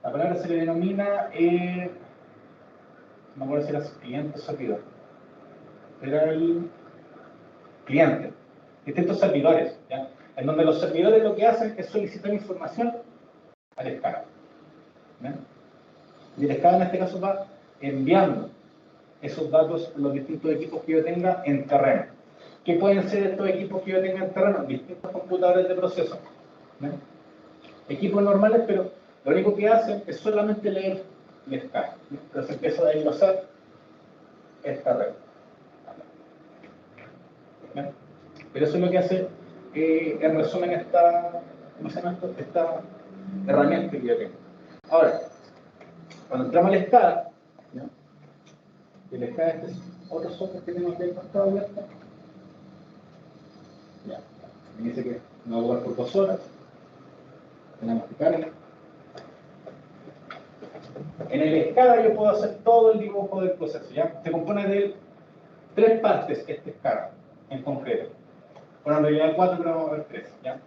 la palabra se le denomina, no me acuerdo si era cliente o servidor, era el cliente, distintos servidores, ¿ya? En donde los servidores lo que hacen es solicitar información al SCADA. ¿Ya? Y el SCADA en este caso va enviando esos datos a los distintos equipos que yo tenga en terreno. ¿Qué pueden ser estos equipos que yo tenga en terreno? Distintos computadores de proceso. ¿Ya? Equipos normales, pero lo único que hacen es solamente leer el SCADA. Entonces empiezo a desglosar esta red. ¿Ya? Pero eso es lo que hace, en resumen, esta herramienta que yo tengo. Ahora, cuando entramos al SCADA, ¿ya? El SCADA, este es otro software que tenemos aquí al costado abierto. Ya. Me dice que no va a jugar por 2 horas. Tenemos que cargar. En el SCADA yo puedo hacer todo el dibujo del proceso. ¿Ya? Se compone de 3 partes este SCADA en concreto. Bueno, en realidad 4, pero vamos a ver 3. ¿Ya?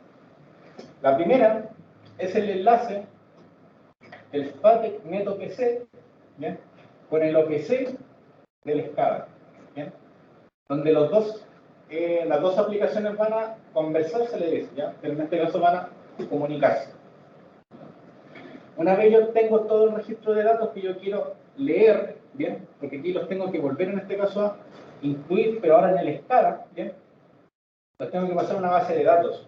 La primera es el enlace del FATEC Neto PC, ¿ya? Con el OPC del SCADA, ¿ya? Donde las dos aplicaciones van a conversar, se le dice, ¿ya? Pero en este caso van a comunicarse. Una vez yo tengo todo el registro de datos que yo quiero leer, ¿bien? Porque aquí los tengo que volver en este caso a incluir, pero ahora en el SCADA, ¿bien? Los tengo que pasar a una base de datos.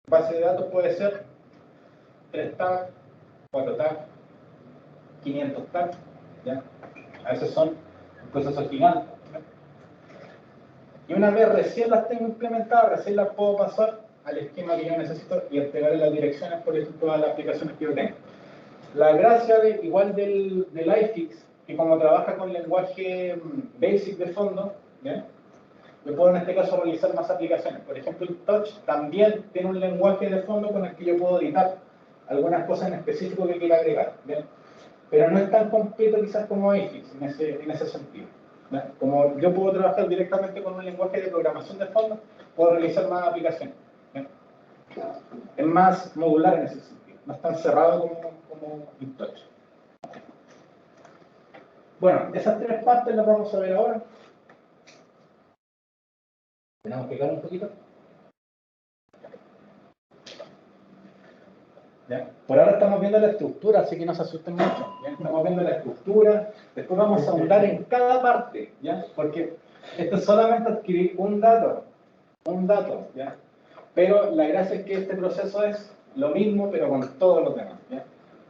Base de datos puede ser 3 tags, 4 tags, 500 tags, ¿ya? A veces son procesos gigantes, ¿ya? Y una vez recién las tengo implementadas, recién las puedo pasar al esquema que yo necesito y entregarle las direcciones, por ejemplo, todas las aplicaciones que yo tengo. La gracia igual del iFix, que como trabaja con lenguaje basic de fondo, ¿bien? Yo puedo en este caso realizar más aplicaciones. Por ejemplo, el Touch también tiene un lenguaje de fondo con el que yo puedo editar algunas cosas en específico que quiera agregar, ¿bien? Pero no es tan completo quizás como iFix en ese sentido, ¿bien? Como yo puedo trabajar directamente con un lenguaje de programación de fondo, puedo realizar más aplicaciones, ¿bien? Es más modular en ese sentido, no es tan cerrado como el Touch. Bueno, esas 3 partes las vamos a ver ahora. Tenemos que caer un poquito. ¿Ya? Por ahora estamos viendo la estructura, así que no se asusten mucho. ¿Ya? Estamos viendo la estructura, después vamos a ahondar en cada parte, ¿ya? Porque esto es solamente adquirir un dato, ¿ya? Pero la gracia es que este proceso es lo mismo, pero con todos los demás, ¿ya?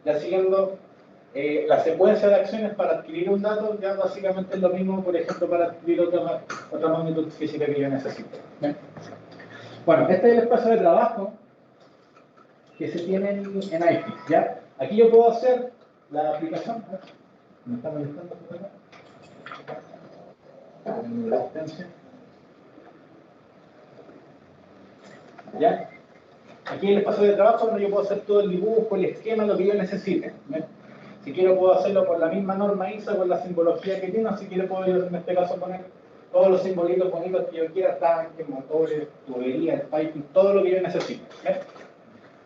Ya siguiendo la secuencia de acciones para adquirir un dato, ya básicamente es lo mismo, por ejemplo, para adquirir otra magnitud física que yo necesito, ¿ya? Bueno, este es el espacio de trabajo que se tiene en iFix, ¿ya? Aquí yo puedo hacer la aplicación. ¿Me está molestando por acá? La extensión. ¿Ya? Aquí en el espacio de trabajo donde yo puedo hacer todo el dibujo, el esquema, lo que yo necesite, ¿ya? Si quiero puedo hacerlo con la misma norma ISA, con la simbología que tiene, si quiero puedo yo en este caso poner todos los simbolitos bonitos que yo quiera, tanques, motores, tuberías, piping, todo lo que yo necesite, ¿ya?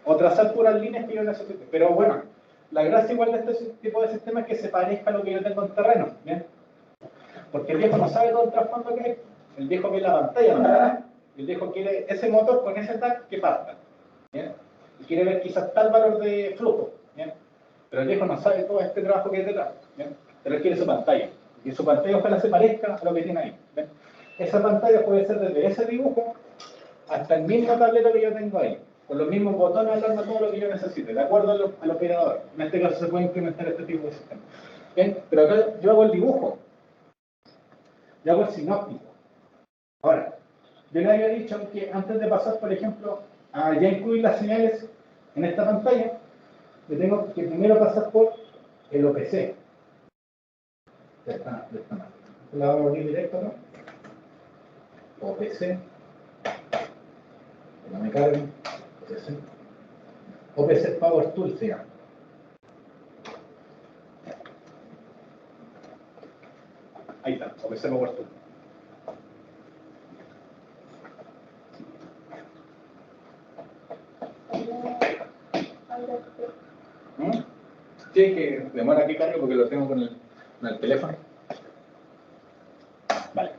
O trazar puras líneas que yo necesite. Pero bueno, la gracia igual de este tipo de sistema es que se parezca a lo que yo tengo en terreno, ¿bien? Porque el viejo no sabe todo el trasfondo que hay. El viejo ve la pantalla, ¿no? El viejo quiere ese motor con ese tag que parta, ¿bien? Y quiere ver quizás tal valor de flujo, ¿bien? Pero el viejo no sabe todo este trabajo que hay detrás, ¿bien? Pero él quiere su pantalla. Y su pantalla ojalá se parezca a lo que tiene ahí, ¿bien? Esa pantalla puede ser desde ese dibujo hasta el mismo tablero que yo tengo ahí, con los mismos botones alarma, todo lo que yo necesite, de acuerdo al operador. En este caso se puede implementar este tipo de sistema. ¿Bien? Pero acá yo hago el dibujo, yo hago el sinóptico. Ahora, yo le había dicho que antes de pasar, por ejemplo, a ya incluir las señales en esta pantalla, yo tengo que primero pasar por el OPC. de esta manera. La vamos a abrir directo, ¿no? OPC. Que no me carguen. OPC. OPC Power Tool se llama. Ahí está, OPC Power Tool. Sí, que demora que cargue porque lo tengo con el teléfono. Vale.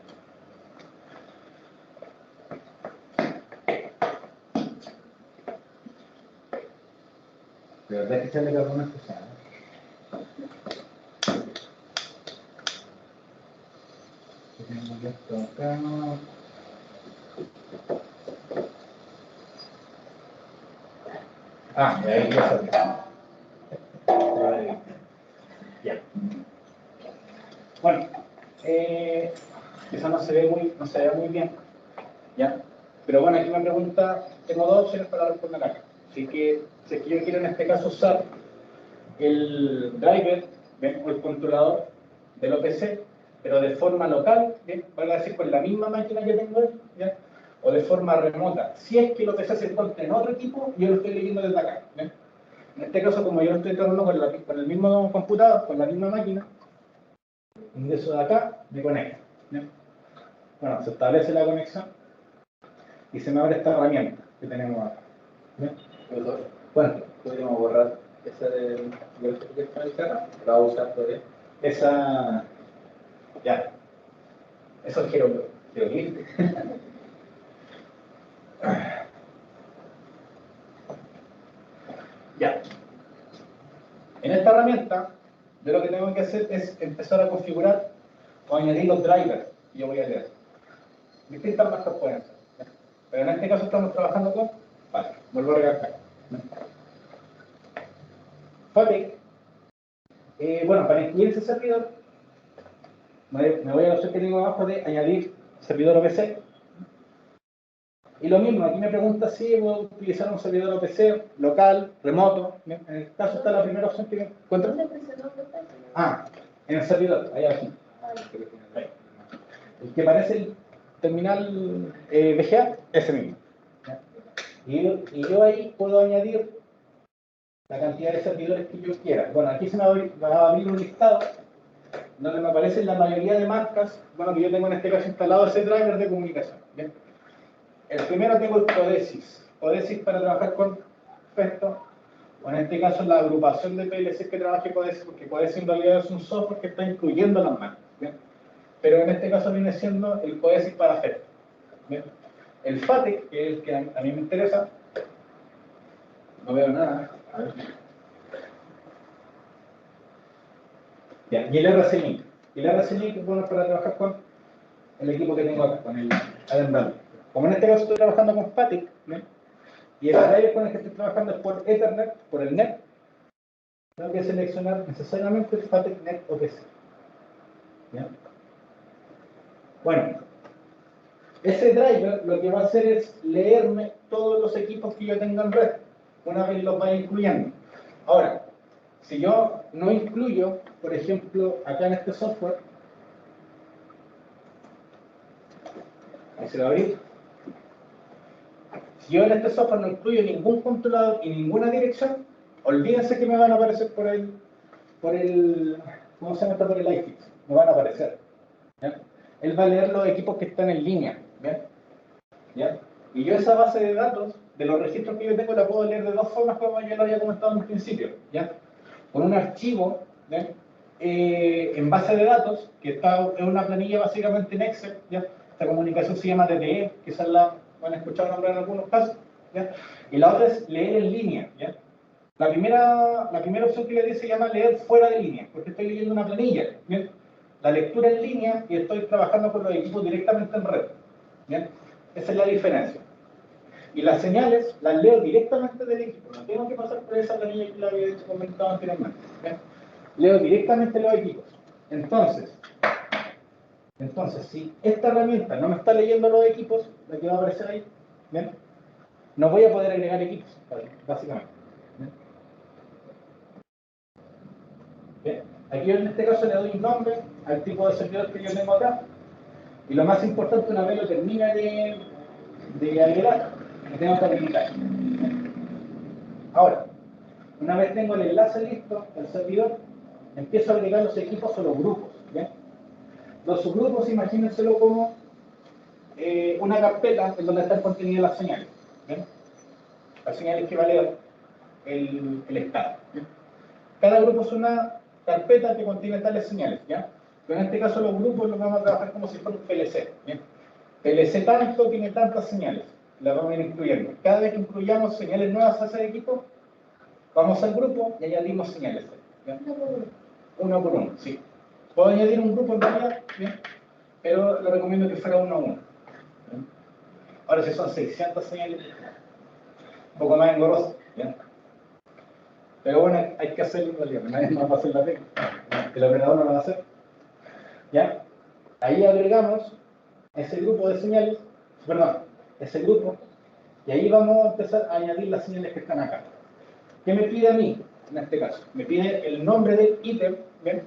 De verdad que echarle carbono especial. Tengo esto acá. Ah, de ahí ya salió. Ya. Bueno, quizá no se ve muy bien, ¿ya? Pero bueno, aquí me pregunta, tengo dos opciones para responder acá. Así que, si es que yo quiero en este caso usar el driver, ¿ven? O el controlador del OPC, pero de forma local, ¿bien? Vale decir, con la misma máquina que tengo, ¿ya? O de forma remota. Si es que el OPC se encuentra en otro equipo, yo lo estoy leyendo desde acá, ¿ven? En este caso, como yo lo estoy tratando con el mismo computador, con la misma máquina, ingreso de acá, me conecto, ¿bien? Bueno, se establece la conexión y se me abre esta herramienta que tenemos acá, ¿bien? Bueno, podríamos borrar esa del que está en el carro, la vamos a usar todavía. Esa, ya, eso quiero ir. Ya. En esta herramienta, yo lo que tengo que hacer es empezar a configurar o añadir los drivers que yo voy a leer. Distintas marcas pueden ser, ¿ya? Pero en este caso estamos trabajando con Fatic. Vuelvo a recalcar. Fatic, bueno, para incluir ese servidor, me voy a la opción que tengo abajo de añadir servidor OPC. Y lo mismo, aquí me pregunta si voy a utilizar un servidor OPC local, remoto. En el caso está la primera opción que me encuentro. Ah, en el servidor, ahí abajo. Ahí. El que parece el terminal VGA, ese mismo. Y yo ahí puedo añadir la cantidad de servidores que yo quiera. Bueno, aquí se me va a abrir un listado donde me aparecen la mayoría de marcas, bueno, que yo tengo en este caso instalado ese driver de comunicación. ¿Bien? El primero tengo el Codesis. Codesis para trabajar con esto, o en este caso la agrupación de PLC que trabaje Codesis, porque Codesis en realidad es un software que está incluyendo las marcas. ¿Bien? Pero en este caso viene siendo el Codesis para hacer. ¿Bien? El FATIC, que es el que a mí me interesa, no veo nada. A ver. Ya, y el RC-Link. El RC-Link es bueno para trabajar con el equipo que tengo acá, con el Adam Bradley. Como en este caso estoy trabajando con FATIC, ¿bien? Y el driver con el que estoy trabajando es por Ethernet, por el NET, tengo que seleccionar necesariamente el FATIC NET OPC. ¿Bien? Bueno, ese driver lo que va a hacer es leerme todos los equipos que yo tenga en red, una vez los vaya incluyendo. Ahora, si yo no incluyo, por ejemplo, acá en este software, ahí se va a abrir. Si yo en este software no incluyo ningún controlador y ninguna dirección, olvídense que me van a aparecer por el ¿cómo se llama esto? Por el iFix. Me van a aparecer. ¿Ya? Él va a leer los equipos que están en línea. ¿Ya? ¿Ya? Y yo esa base de datos, de los registros que yo tengo, la puedo leer de dos formas como yo lo había comentado en un principio. ¿Ya? Con un archivo, ¿ya? En base de datos, que está en una planilla básicamente en Excel. ¿Ya? Esta comunicación se llama DTE, que esa la van a escuchar nombrar en algunos casos. ¿Ya? Y la otra es leer en línea. ¿Ya? La primera opción que le di se llama leer fuera de línea, porque estoy leyendo una planilla. ¿Bien? La lectura en línea y estoy trabajando con los equipos directamente en red. ¿Bien? Esa es la diferencia. Y las señales las leo directamente del equipo. No tengo que pasar por esa planilla que la había comentado anteriormente. ¿Bien? Leo directamente los equipos. Entonces, si esta herramienta no me está leyendo los equipos, la que va a aparecer ahí, ¿bien? No voy a poder agregar equipos, básicamente. ¿Bien? Aquí yo en este caso le doy un nombre al tipo de servidor que yo tengo acá. Y lo más importante, una vez lo termina de agregar, lo tengo que habilitar. Ahora, una vez tengo el enlace listo, el servidor, empiezo a agregar los equipos o los grupos. ¿Bien? Los subgrupos, imagínenselo como una carpeta en donde está el contenido de las señales. ¿Bien? Las señales que va a leer el estado. ¿Bien? Cada grupo es una carpeta que contiene tales señales. ¿Ya? Pero en este caso los grupos los vamos a trabajar como si fuera un PLC. ¿Bien? PLC tanto tiene tantas señales, las vamos a ir incluyendo. Cada vez que incluyamos señales nuevas a ese equipo, vamos al grupo y añadimos señales. ¿Ya? Uno por uno, sí. Puedo añadir un grupo en realidad, ¿bien? Pero le recomiendo que fuera uno a uno. ¿Bien? Ahora si son 600 señales, un poco más engorroso. ¿Bien? Pero bueno, hay que hacerlo en realidad, nadie más va a hacer la técnica. El operador no lo va a hacer. ¿Ya? Ahí agregamos ese grupo de señales, perdón, ese grupo, y ahí vamos a empezar a añadir las señales que están acá. ¿Qué me pide a mí, en este caso? Me pide el nombre del ítem, ¿bien?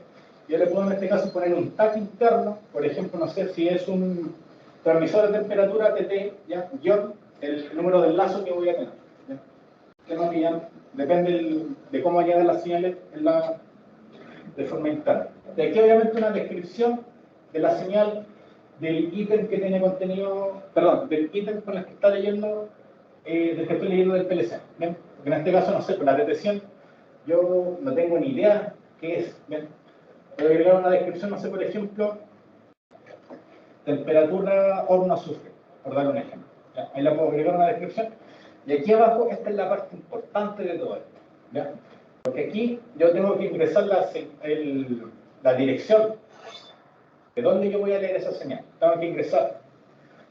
Yo le puedo en este caso poner un tag interno, por ejemplo, no sé si es un transmisor de temperatura TT, ¿ya? Guión, el número de enlazo que voy a tener. ¿Ya? Que no pillan, depende de cómo añaden las señales de forma interna. De aquí obviamente una descripción de la señal del ítem que tiene contenido, perdón, del ítem con el que está leyendo, del que estoy leyendo del PLC. ¿Bien? En este caso, no sé, con la detección, yo no tengo ni idea qué es. ¿Bien? Voy a agregar una descripción, no sé, por ejemplo, temperatura horno azufre, por dar un ejemplo. ¿Ya? Ahí la puedo agregar una descripción. Y aquí abajo, esta es la parte importante de todo esto. ¿Ya? Porque aquí yo tengo que ingresar la dirección de dónde yo voy a leer esa señal. Tengo que ingresar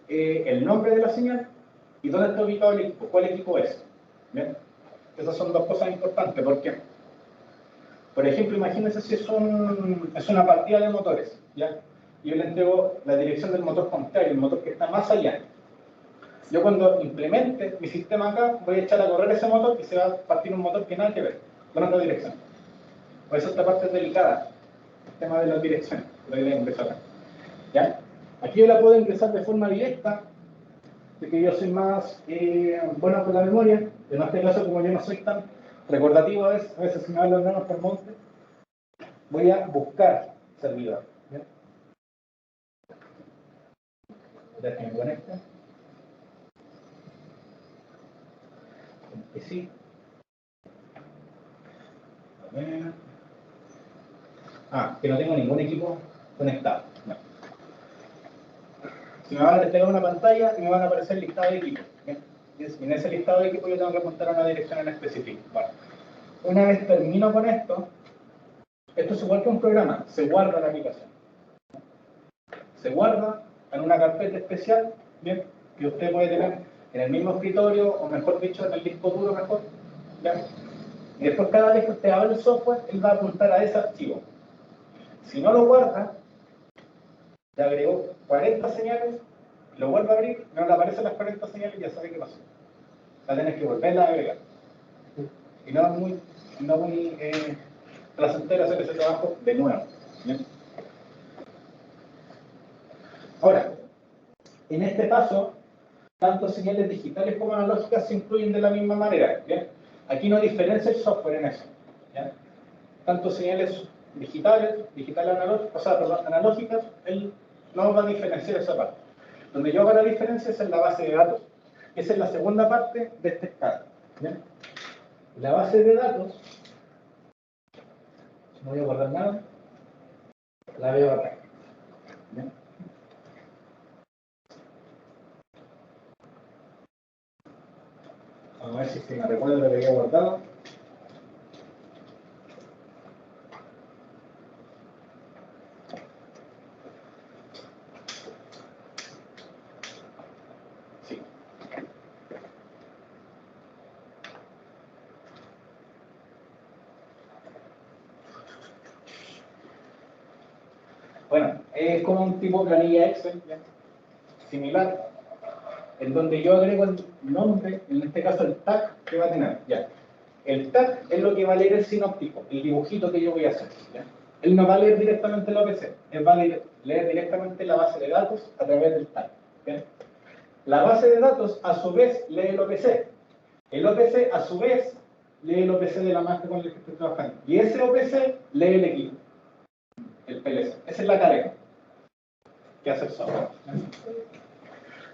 el nombre de la señal y dónde está ubicado el equipo, cuál equipo es. ¿Bien? Esas son dos cosas importantes. ¿Por qué? Por ejemplo, imagínense si es una partida de motores, ¿ya? Y yo le entrego la dirección del motor contrario, el motor que está más allá. Yo cuando implemente mi sistema acá, voy a echar a correr ese motor y se va a partir un motor que nada que ver con otra dirección. Por eso esta parte es delicada, el tema de las direcciones, lo voy a ingresar acá. ¿Ya? Aquí yo la puedo ingresar de forma directa, de que yo soy más bueno con la memoria. En este caso, como yo no soy tan recordativo, a veces si me van los granos por monte, voy a buscar servidor. ¿Ya? Déjenme conectar. Que sí. A ver. Que no tengo ningún equipo conectado. No. Si me van a desplegar una pantalla y me van a aparecer el listado de equipos. Y en ese listado de equipos yo tengo que apuntar a una dirección en específico. Bueno, una vez termino con esto es igual que un programa, se guarda la aplicación. Se guarda en una carpeta especial, ¿bien? Que usted puede tener en el mismo escritorio, o mejor dicho, en el disco duro mejor. ¿Ya? Y después cada vez que usted abre el software, él va a apuntar a ese archivo. Si no lo guarda, le agregó 40 señales, lo vuelve a abrir, no le aparecen las 40 señales y ya sabe qué pasó. La tienes que volverla a agregar. Y no es muy placentero hacer ese trabajo de nuevo. ¿Bien? Ahora, en este paso, tanto señales digitales como analógicas se incluyen de la misma manera. ¿Bien? Aquí no diferencia el software en eso. ¿Ya? Tanto señales digitales analógicas, analógicas, él no va a diferenciar esa parte. Donde yo hago la diferencia es en la base de datos. Esa es la segunda parte de este escala. ¿Bien? La base de datos, no voy a guardar nada, la veo acá. ¿Bien? Vamos a ver si me recuerdo lo que había guardado. Sí. Bueno, es como un tipo planilla Excel, ¿ya? Similar, en donde yo agrego el nombre, en este caso el tag que va a tener. ¿Ya? El tag es lo que va a leer el sinóptico, el dibujito que yo voy a hacer. ¿Ya? Él no va a leer directamente el OPC, él va a leer directamente la base de datos a través del tag. ¿Bien? La base de datos, a su vez, lee el OPC. El OPC, a su vez, lee el OPC de la máquina con la que estoy trabajando. Y ese OPC lee el equipo, el PLC. Esa es la tarea que hace el software.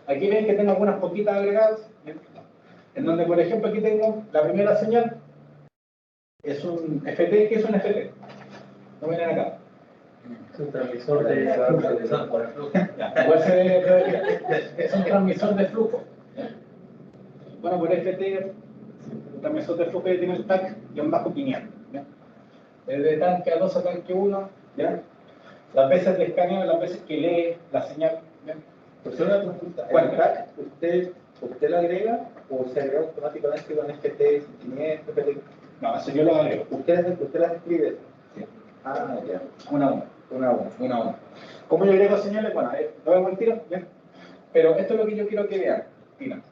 Aquí ven que tengo algunas poquitas agregadas, ¿bien? En donde, por ejemplo, aquí tengo la primera señal, es un FT. ¿Qué es un FT? No miren acá. Es un transmisor de flujo. Es un transmisor de flujo. Bueno, por FT, el transmisor de flujo tiene el tag -500. ¿Ya? Desde tanque a 2 a tanque 1, ¿ya? Las veces de escaneo, las veces que lee la señal. ¿Ya? Pues una consulta, ¿el tag usted lo agrega o se agrega automáticamente con FT 500, FT? No, eso yo lo agrego. ¿Usted las escribe? Sí. Ah, ya. Una a una. Una a una. Una a una. ¿Cómo yo agrego señales? Bueno, lo vemos al tiro, ¿bien? Pero esto es lo que yo quiero que vean. Mira.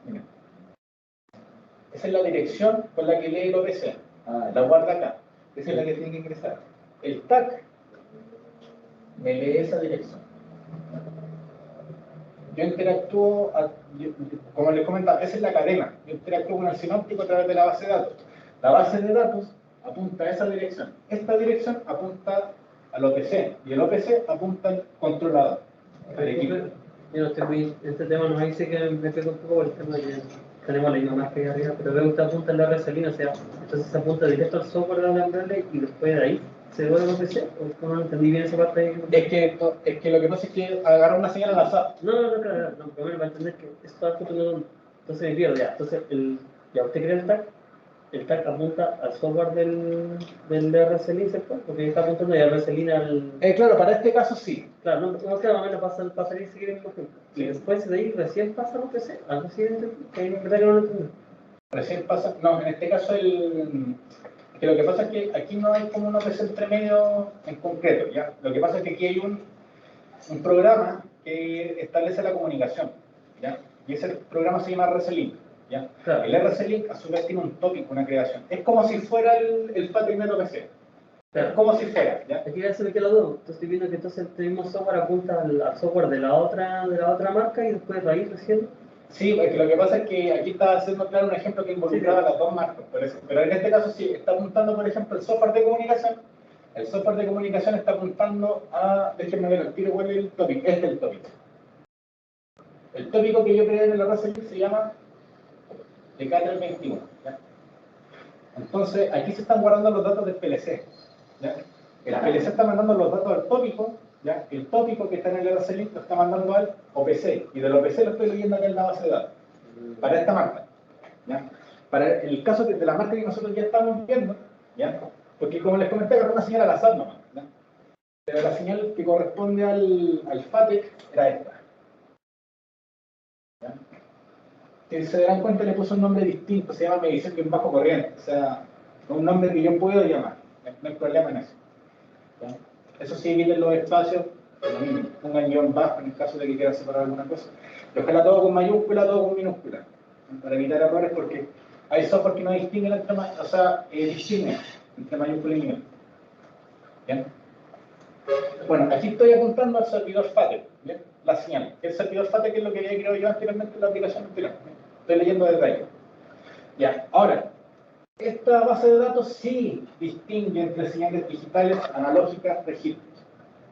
Esa es la dirección con la que lee el OPC. La guarda acá. Esa es la que tiene que ingresar. El tag me lee esa dirección. Yo interactúo, como les comentaba, esa es la cadena. Yo interactúo con el sinóptico a través de la base de datos. La base de datos apunta a esa dirección. Esta dirección apunta al OPC y el OPC apunta al controlador. Yo no estoy muy, este tema no dice que me pega un poco por el tema de que tenemos la misma marca ahí arriba, pero veo que usted apunta en la resalina, o sea, entonces se apunta directo al software de la Umbrella y después de ahí se devuelve al OPC, o no entendí bien esa parte ahí. Es que lo que pasa es que agarra una señal al azar. No, claro, no, primero para entender que esto está no, entonces me pierdo ya, entonces ya usted crea el tag apunta al software del RSLIN, ¿cierto? Porque está apuntando ya RSLIN al... Claro, para este caso sí. Claro, claro, me pasa y seguir el conjunto. Y después de ahí recién pasa lo que sé, algo así, que hay verdad que no lo entiendo. Recién pasa, no, en este caso que lo que pasa es que aquí no hay como un OPC entre medio en concreto, ¿ya? Lo que pasa es que aquí hay un programa que establece la comunicación, ¿ya? Y ese programa se llama RSLink, ¿ya? Claro. El RSLink a su vez tiene un tópico, una creación. Es como si fuera el primer OPC. Claro. Es como si fuera, ¿ya? Aquí ya se me queda la duda. Entonces estoy viendo que entonces este mismo software apunta al software de la otra marca y después de ahí recién. Sí, porque lo que pasa es que aquí está haciendo claro un ejemplo que involucraba las dos marcas, por eso. Pero en este caso sí, está apuntando, por ejemplo, el software de comunicación. El software de comunicación está apuntando a, déjenme ver el tiro, ¿cuál es el tópico? Este es el tópico. El tópico que yo creé en el RSLink se llama Decatur 21. ¿Ya? Entonces, aquí se están guardando los datos del PLC. ¿Ya? El PLC está mandando los datos del tópico. ¿Ya? El tópico que está en el RSLink lo está mandando al OPC, y del OPC lo estoy leyendo acá en la base de datos, para esta marca. ¿Ya? Para el caso de la marca que nosotros ya estamos viendo, ¿ya? Porque como les comenté, era una señal al azar nomás, ¿ya? Pero la señal que corresponde al FATEC era esta. ¿Ya? Si se dan cuenta, le puse un nombre distinto, se llama medición de un bajo corriente, o sea, un nombre que yo puedo llamar, no hay problema en eso. ¿Ya? Eso sí, eviten los espacios, pongan guión bajo en el caso de que quieran separar alguna cosa. Y ojalá todo con mayúscula, todo con minúscula, para evitar errores, porque hay software que no distinguen entre, distinguen entre mayúscula y minúscula. ¿Bien? Bueno, aquí estoy apuntando al servidor FATEC, ¿bien? La señal. El servidor FATEC es lo que había creado yo anteriormente en la aplicación anterior. Estoy leyendo desde ahí. Ya, ahora, esta base de datos sí distingue entre señales digitales, analógicas, registros.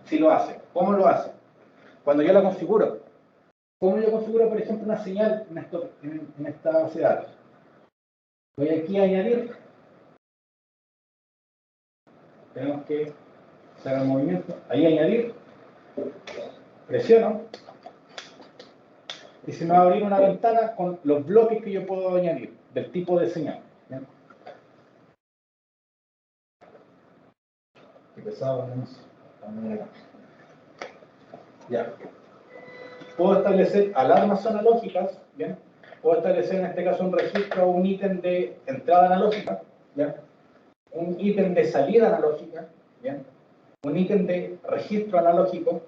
Sí lo hace. ¿Cómo lo hace? Cuando yo la configuro. ¿Cómo yo configuro, por ejemplo, una señal en esta base de datos? Voy aquí a añadir. Tenemos que hacer el movimiento. Ahí añadir. Presiono. Y se me va a abrir una ventana con los bloques que yo puedo añadir, del tipo de señal. ¿Ya? Qué pesado, ¿no? Ya. Puedo establecer alarmas analógicas, ¿bien? Puedo establecer en este caso un registro o un ítem de entrada analógica, ¿ya? Un ítem de salida analógica, ¿bien? Un ítem de registro analógico,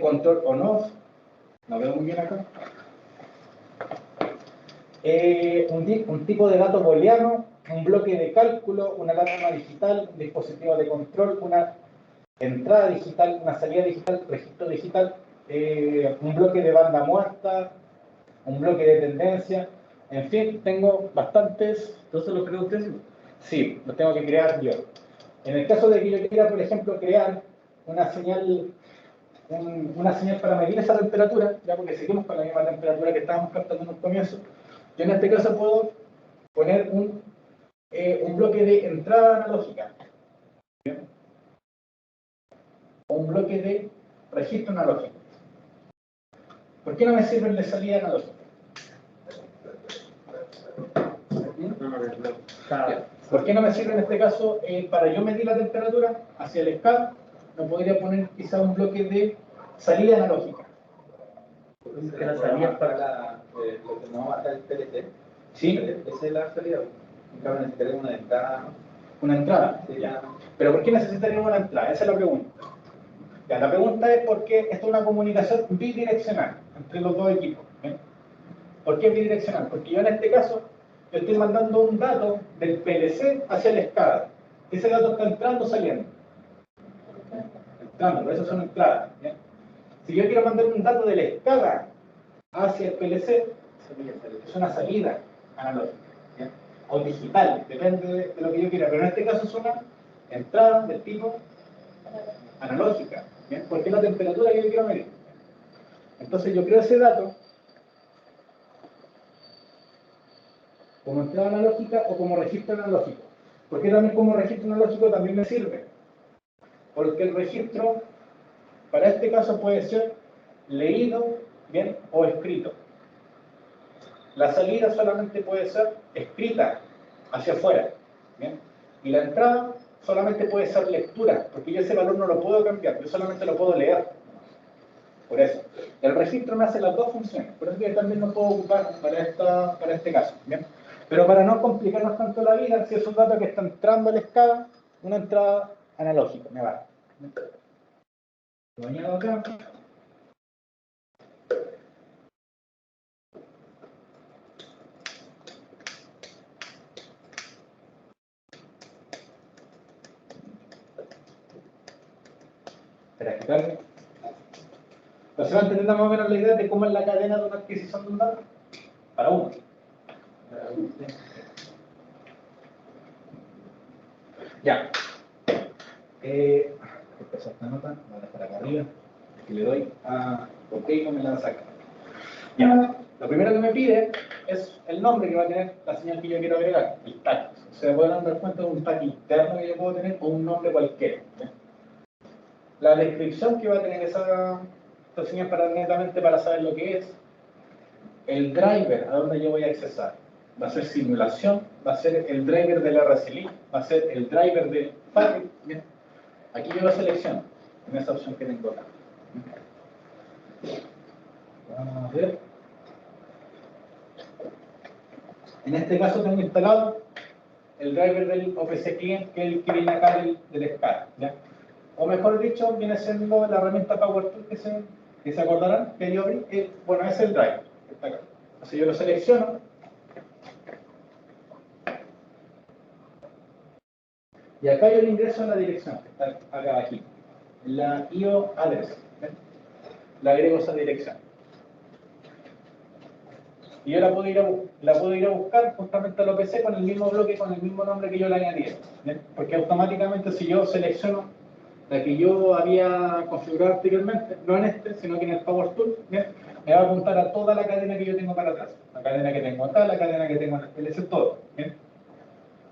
control on-off, no veo muy bien acá. Un tipo de dato booleano, un bloque de cálculo, una alarma digital, un dispositivo de control, una entrada digital, una salida digital, registro digital, un bloque de banda muerta, un bloque de tendencia, en fin, tengo bastantes. ¿Entonces lo creo usted? Sí, los tengo que crear yo. En el caso de que yo quiera, por ejemplo, crear una señal, una señal para medir esa temperatura, ya porque seguimos con la misma temperatura que estábamos captando en un comienzo, yo en este caso puedo poner un bloque de entrada analógica, ¿bien? O un bloque de registro analógico. ¿Por qué no me sirve el de salida analógica? ¿Por qué no me sirve en este caso para yo medir la temperatura hacia el SCADA? No podría poner quizá un bloque de salida analógica. Que la salida es para lo que no acá el PLC. ¿Sí? Esa es la salida. Acá necesitaría una entrada. Una entrada. Sí, Ya. ¿Pero por qué necesitaría una entrada? Esa es la pregunta. Ya, la pregunta es por qué esto es una comunicación bidireccional entre los dos equipos. ¿Bien? ¿Por qué bidireccional? Porque yo en este caso yo estoy mandando un dato del PLC hacia el SCADA. Ese dato está entrando o saliendo. Entrando, por eso son entradas. ¿Bien? Si yo quiero mandar un dato del SCADA hacia el PLC, es una salida analógica. ¿Bien? O digital, depende de lo que yo quiera. Pero en este caso es una entrada del tipo analógica. ¿Bien? Porque es la temperatura que yo quiero medir. Entonces yo creo ese dato como entrada analógica o como registro analógico. ¿Por qué también como registro analógico también me sirve? Porque el registro, para este caso, puede ser leído, ¿bien? O escrito. La salida solamente puede ser escrita hacia afuera, ¿bien? Y la entrada solamente puede ser lectura, porque yo ese valor no lo puedo cambiar, yo solamente lo puedo leer. Por eso, el registro me hace las dos funciones, por eso que también lo puedo ocupar para este caso, ¿bien? Pero para no complicarnos tanto la vida, si es un dato que está entrando al SCADA, una entrada analógica, me va. Lo añado acá. Espera, que cargue. ¿Se va a entender más o menos la idea de cómo es la cadena de una adquisición de un dato? Para uno. Ya. Empezó esta nota, la voy a dejar acá arriba, que le doy a OK, no me la saca. Ya. Lo primero que me pide es el nombre que va a tener la señal que yo quiero agregar, el tag. Se pueden dar cuenta de un tag interno que yo puedo tener o un nombre cualquiera. ¿Ya? La descripción que va a tener esta señal netamente para saber lo que es, el driver a donde yo voy a accesar. Va a ser simulación, va a ser el driver del RCLI, va a ser el driver del Fabric. Bien. Aquí yo lo selecciono, en esa opción que tengo acá. Vamos a ver. En este caso tengo instalado el driver del OPC Client, que es el que viene acá del SCADA. ¿Ya? O mejor dicho, viene siendo la herramienta PowerTool que se acordarán, que yo abrí, bueno, es el driver, que está acá. Entonces yo lo selecciono. Y acá yo le ingreso a la dirección, que está acá aquí. La IO address. ¿Ven? Le agrego esa dirección. Y yo la puedo ir a buscar justamente al OPC con el mismo bloque, con el mismo nombre que yo le añadí. ¿Ven? Porque automáticamente si yo selecciono la que yo había configurado anteriormente, no en este, sino que en el PowerTool, ¿ven? Me va a apuntar a toda la cadena que yo tengo para atrás. La cadena que tengo acá, la cadena que tengo en el PLC, todo. ¿Ven?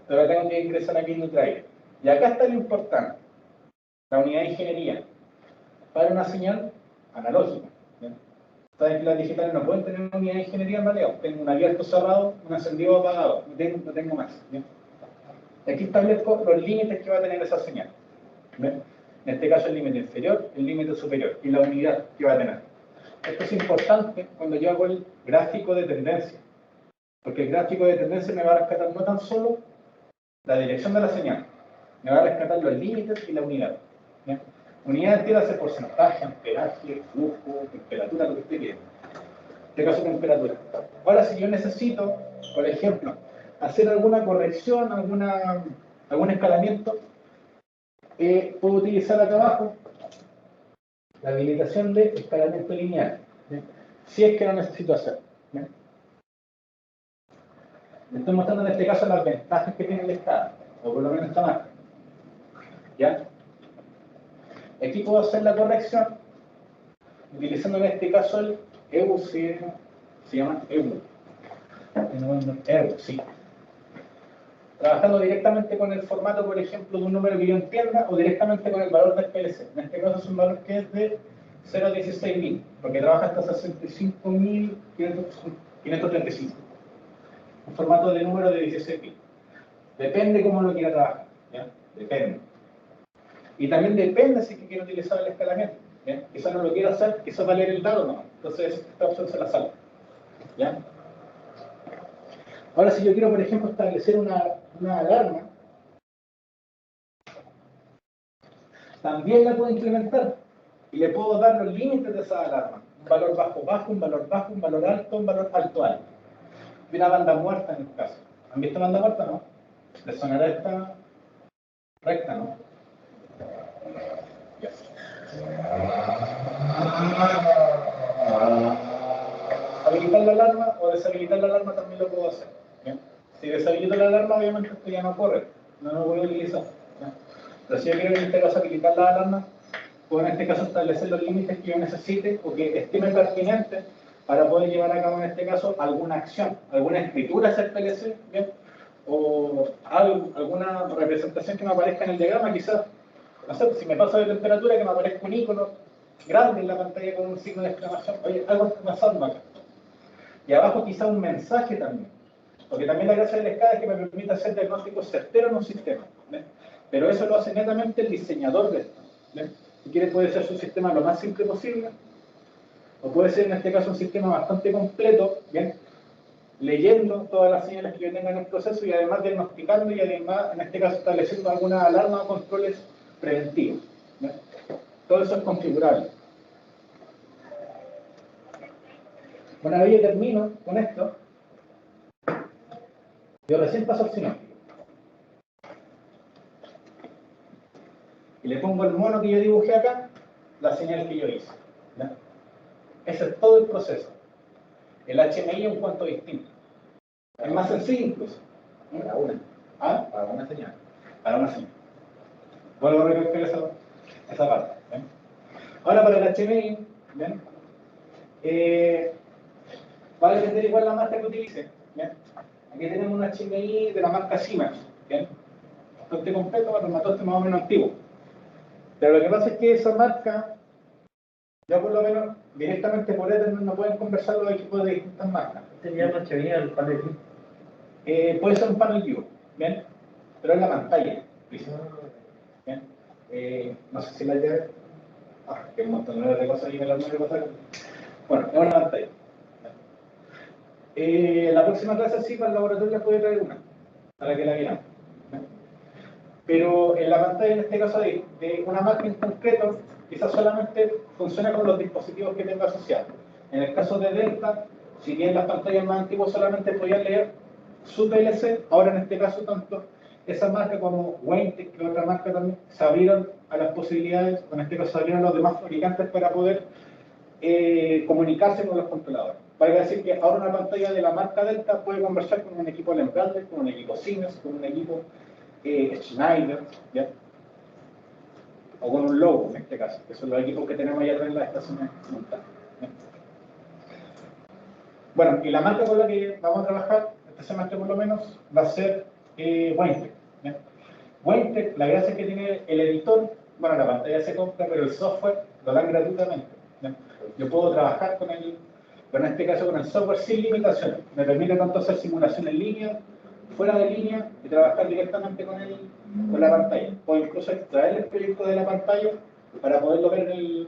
Pero tengo que ingresar aquí en el driver. Y acá está lo importante. La unidad de ingeniería. Para una señal analógica. ¿Bien? Saben que las digitales no pueden tener una unidad de ingeniería en realidad. Tengo un abierto cerrado, un encendido apagado. No tengo más. ¿Bien? Aquí establezco los límites que va a tener esa señal. ¿Bien? En este caso el límite inferior, el límite superior y la unidad que va a tener. Esto es importante cuando yo hago el gráfico de tendencia. Porque el gráfico de tendencia me va a rescatar no tan solo la dirección de la señal, me va a rescatar los límites y la unidad. ¿Bien? Unidad entiende hacer porcentaje, amperaje, flujo, temperatura, lo que usted quiera. En este caso, temperatura. Ahora, si yo necesito, por ejemplo, hacer alguna corrección, algún escalamiento, puedo utilizar acá abajo la habilitación de escalamiento lineal, ¿bien? Si es que lo necesito hacer. ¿Bien? Le estoy mostrando en este caso las ventajas que tiene el escala, o por lo menos esta marca. ¿Ya? Aquí puedo hacer la corrección utilizando en este caso el EU, se llama EU. EU, sí. Trabajando directamente con el formato, por ejemplo, de un número que yo entienda o directamente con el valor del PLC. En este caso es un valor que es de 0 a 16.000, porque trabaja hasta 65.535. Un formato de número de 16.000. Depende cómo lo quiera trabajar. ¿Ya? Depende. Y también depende si quiero utilizar el escalamiento. ¿Ya? Quizás no lo quiero hacer, quizás va a leer el dado no. Entonces esta opción se la salvo. ¿Ya? Ahora si yo quiero, por ejemplo, establecer una alarma, también la puedo implementar. Y le puedo dar los límites de esa alarma. Un valor bajo, bajo, un valor bajo, un valor alto, un valor alto, alto. Y una banda muerta en el caso. ¿Han visto banda muerta, no? ¿Les sonará esta recta, no? Ya. Habilitar la alarma o deshabilitar la alarma también lo puedo hacer. ¿Bien? Si deshabilito la alarma, obviamente esto ya no corre. No lo voy a utilizar. ¿Bien? Pero si yo quiero en este caso habilitar la alarma, puedo en este caso establecer los límites que yo necesite o que estime pertinentes para poder llevar a cabo en este caso alguna acción, alguna escritura hacia el PLC, ¿bien? O alguna representación que me aparezca en el diagrama, quizás, no sé, si me paso de temperatura, que me aparezca un icono grande en la pantalla con un signo de exclamación, oye, algo está pasando acá. Y abajo quizás un mensaje también, porque también la gracia del SCADA es que me permite hacer diagnósticos certeros en un sistema, ¿ven? Pero eso lo hace netamente el diseñador de esto, ¿ven? Si quiere puede ser su sistema lo más simple posible, o puede ser en este caso un sistema bastante completo, ¿bien? Leyendo todas las señales que yo tenga en el proceso y además diagnosticando y además en este caso estableciendo alguna alarma o controles preventivos, ¿bien? Todo eso es configurable. Una vez yo termino con esto, yo recién paso al sinóptico y le pongo el mono que yo dibujé acá, la señal que yo hice, ¿ya? Ese es todo el proceso. El HMI es un cuanto distinto. Es más sencillo incluso. Para una. ¿Ah? Para una señal. Para una señal. Vuelvo a repetir esa parte. ¿Bien? Ahora para el HMI, ¿bien? Va a depender igual la marca que utilice. ¿Bien? Aquí tenemos un HMI de la marca Siemens. ¿Bien? Bastante completo, para rematoste más o menos antiguo. Pero lo que pasa es que esa marca, ya por lo menos directamente por Ethernet no pueden conversar los equipos de distintas marcas. Tenía noche venía el panel. Puede ser un panel view, ¿bien? Pero es la pantalla. ¿Bien? No sé si la llave. Que un montón de cosas y me las voy a pasar. Bueno, es una pantalla. La próxima clase sí para el laboratorio les puede traer una, para que la vean. Pero en la pantalla, en este caso de una marca en concreto, quizás solamente funciona con los dispositivos que tenga asociados. En el caso de Delta, si bien las pantallas más antiguas solamente podían leer su PLC, ahora en este caso tanto esa marca como Waytec, que otra marca también, se abrieron a las posibilidades, en este caso se abrieron los demás fabricantes para poder comunicarse con los controladores. Vale decir que ahora una pantalla de la marca Delta puede conversar con un equipo Lembrandel, con un equipo Siemens, con un equipo Schneider, ¿ya? O con un Logo en este caso, que son los equipos que tenemos allá atrás en las estaciones montadas. Bueno, y la marca con la que vamos a trabajar este semestre por lo menos va a ser Waytec. Waytec, la gracia es que tiene el editor, bueno, la pantalla se compra, pero el software lo dan gratuitamente. ¿Ya? Yo puedo trabajar con el, pero en este caso con el software sin limitaciones. Me permite tanto hacer simulación en línea, fuera de línea, y trabajar directamente con la pantalla. O incluso extraer el proyecto de la pantalla para poderlo ver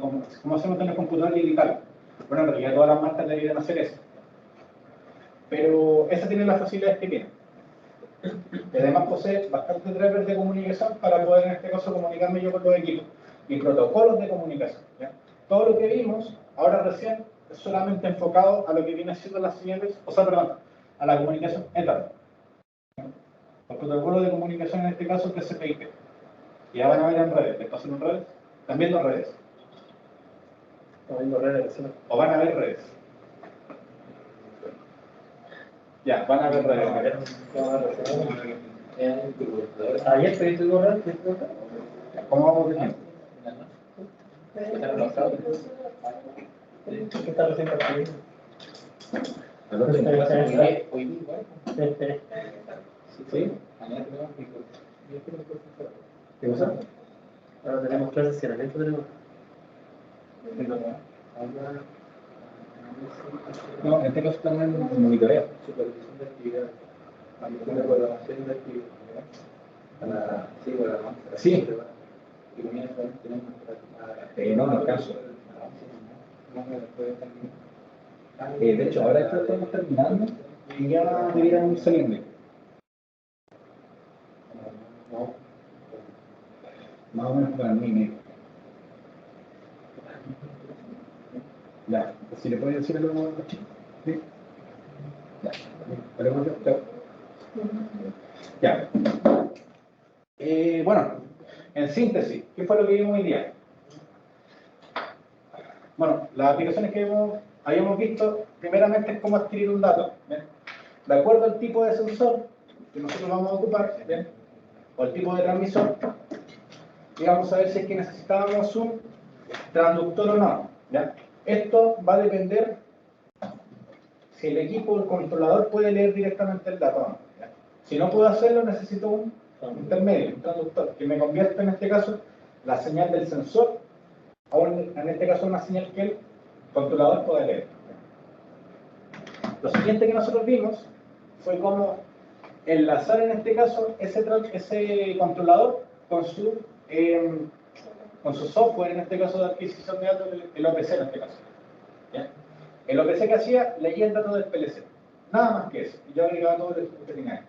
como hacemos en el computador y editarlo. Bueno, en realidad todas las marcas deberían hacer eso. Pero esa tiene las facilidades que tiene. Y además posee bastantes drivers de comunicación para poder en este caso comunicarme yo con los equipos. Y protocolos de comunicación. ¿Ya? Todo lo que vimos ahora recién es solamente enfocado a lo que viene siendo las señales, o sea, perdón, a la comunicación Ethernet. El protocolo de comunicación en este caso es TCP/IP. Y ya van a ver en redes. ¿Les pasan en redes? ¿Están viendo redes? Estamos viendo redes. ¿O van a ver redes? Ya, van a ver redes. Ayer pedí tu correo, ¿Cómo vamos diciendo? ¿qué está recién partido? ¿Sí? ¿Qué cosa? Ahora tenemos clases de cerramiento, tenemos. No, en este caso están en monitoreo. Supervisión de actividades. Administración de programación de actividades. Sí, bueno, Sí. Y comienza tenemos No, no alcanzo. De hecho, ahora esto estamos terminando y ya deberían salirme. Más o menos para mí. Ya, si le puedes decir algo a los chicos. ¿Sí? Ya, hablemos de esto. Ya. Bueno, en síntesis, ¿qué fue lo que vimos hoy día? Bueno, las aplicaciones que habíamos visto, primeramente es cómo adquirir un dato. ¿Bien? De acuerdo al tipo de sensor que nosotros vamos a ocupar, ¿bien? O el tipo de transmisor, y vamos a ver si es que necesitábamos un transductor o no. ¿Ya? Esto va a depender si el equipo o el controlador puede leer directamente el dato o no. ¿Ya? Si no puedo hacerlo, necesito un intermedio, un transductor, que me convierta en este caso la señal del sensor a en este caso una señal que el controlador pueda leer. Lo siguiente que nosotros vimos fue cómo enlazar en este caso ese controlador con su software, en este caso de adquisición de datos, el OPC en este caso. ¿Ya? El OPC que hacía, leía el dato del PLC. Nada más que eso. Y yo agregaba todo el que tenía.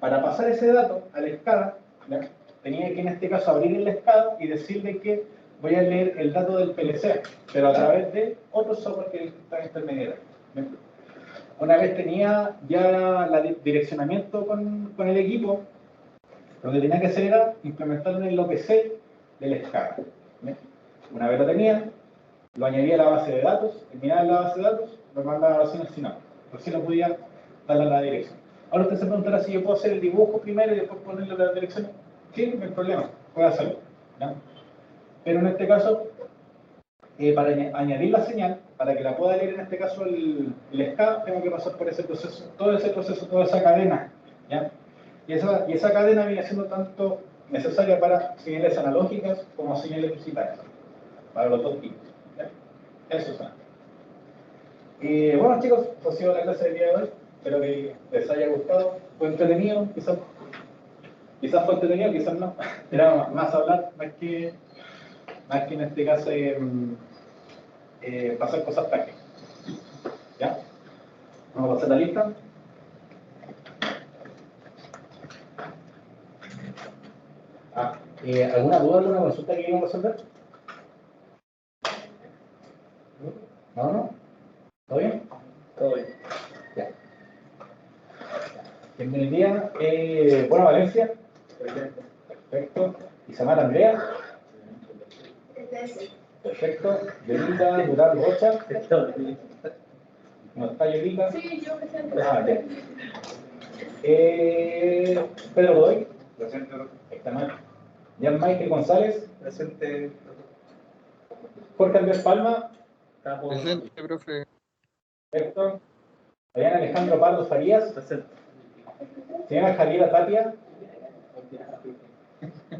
Para pasar ese dato al SCADA, ¿ya? Tenía que en este caso abrir el SCADA y decirle que voy a leer el dato del PLC, pero a través de otro software que está intermediario. Una vez tenía ya el direccionamiento con el equipo, lo que tenía que hacer era implementarlo en el OPC del SCADA. Una vez lo tenía, lo añadía a la base de datos, terminaba en la base de datos, lo mandaba a la versión final. Recién lo podía darle a la dirección. Ahora usted se preguntará si yo puedo hacer el dibujo primero y después ponerle la dirección. Sí, no hay problema, puede hacerlo. ¿Ya? Pero en este caso, para añadir la señal, para que la pueda leer en este caso el SCADA, tengo que pasar por ese proceso, toda esa cadena. ¿Ya? Y esa cadena viene siendo tanto necesaria para señales analógicas como señales digitales, para los dos tipos. ¿Ya? Eso es. Bueno chicos, eso ha sido la clase del día de hoy. Espero que les haya gustado. Fue entretenido, quizás fue entretenido, quizás no. Era más hablar, más que en este caso pasar cosas prácticas. ¿Ya? Vamos a pasar la lista. ¿Alguna duda, alguna consulta que quieran resolver? ¿No? ¿Todo bien? Todo bien. Ya. Bienvenida. Bueno, Valencia. Perfecto. Isamar Andrea. Perfecto. Yolita Dural Rocha. ¿No está Yolita? Sí, yo presento. Ya. Pedro Godoy. Presente. Está mal. Jan Michael González. Presente. Jorge Andrés Palma. Presente, profe. Perfecto. Adrián Alejandro Pardo Farías. Señora Javiera Tapia.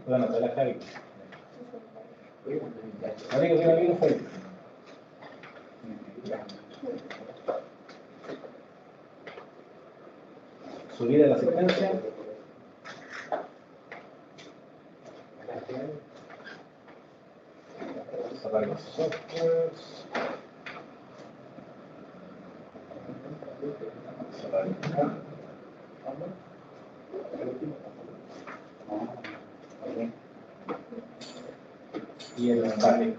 Bueno, está la Javi. La única que no vino fue. Subida de la secuencia. Cerrar los softwares. Cerrar el canal. Y el vale.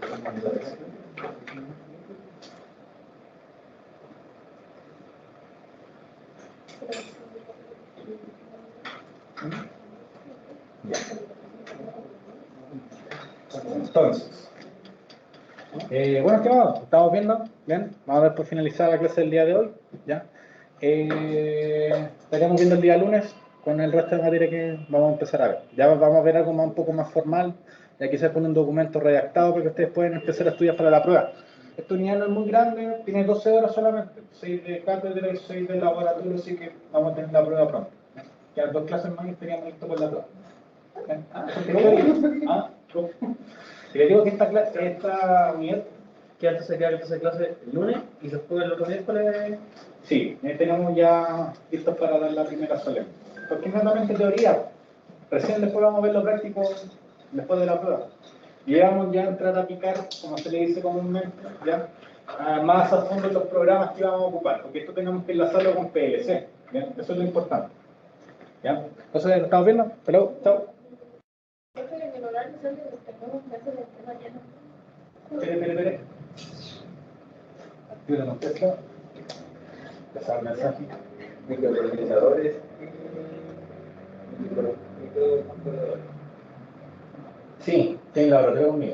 Entonces, bueno, estimados, estamos viendo, bien, vamos a ver por finalizar la clase del día de hoy, ¿ya? Estaríamos viendo el día lunes con el resto de materia que vamos a empezar a ver. Ya vamos a ver algo un poco más formal, ya quizás con un documento redactado para que ustedes puedan empezar a estudiar para la prueba. Esta unidad no es muy grande, tiene 12 horas solamente, 6 de cátedra y 6 de laboratorio, así que vamos a tener la prueba pronto. Ya 2 clases más y estaríamos listos con la prueba. Si le digo que esta unidad, Que antes se queda clase el lunes y después el otro miércoles. sí, tenemos ya listos para dar la primera solemne. Porque es netamente teoría. Recién después vamos a ver lo práctico después de la prueba. Y vamos ya a entrar a picar, como se le dice comúnmente, ya más a fondo los programas que vamos a ocupar, porque esto tenemos que enlazarlo con PLC. ¿Bien? Eso es lo importante. ¿Ya? Entonces, ¿estamos viendo? Hello, chao. Espere. Yo le contesto. Empezar el mensaje. Microprocesadores y microcontroladores. Sí, tiene la laboratorio conmigo.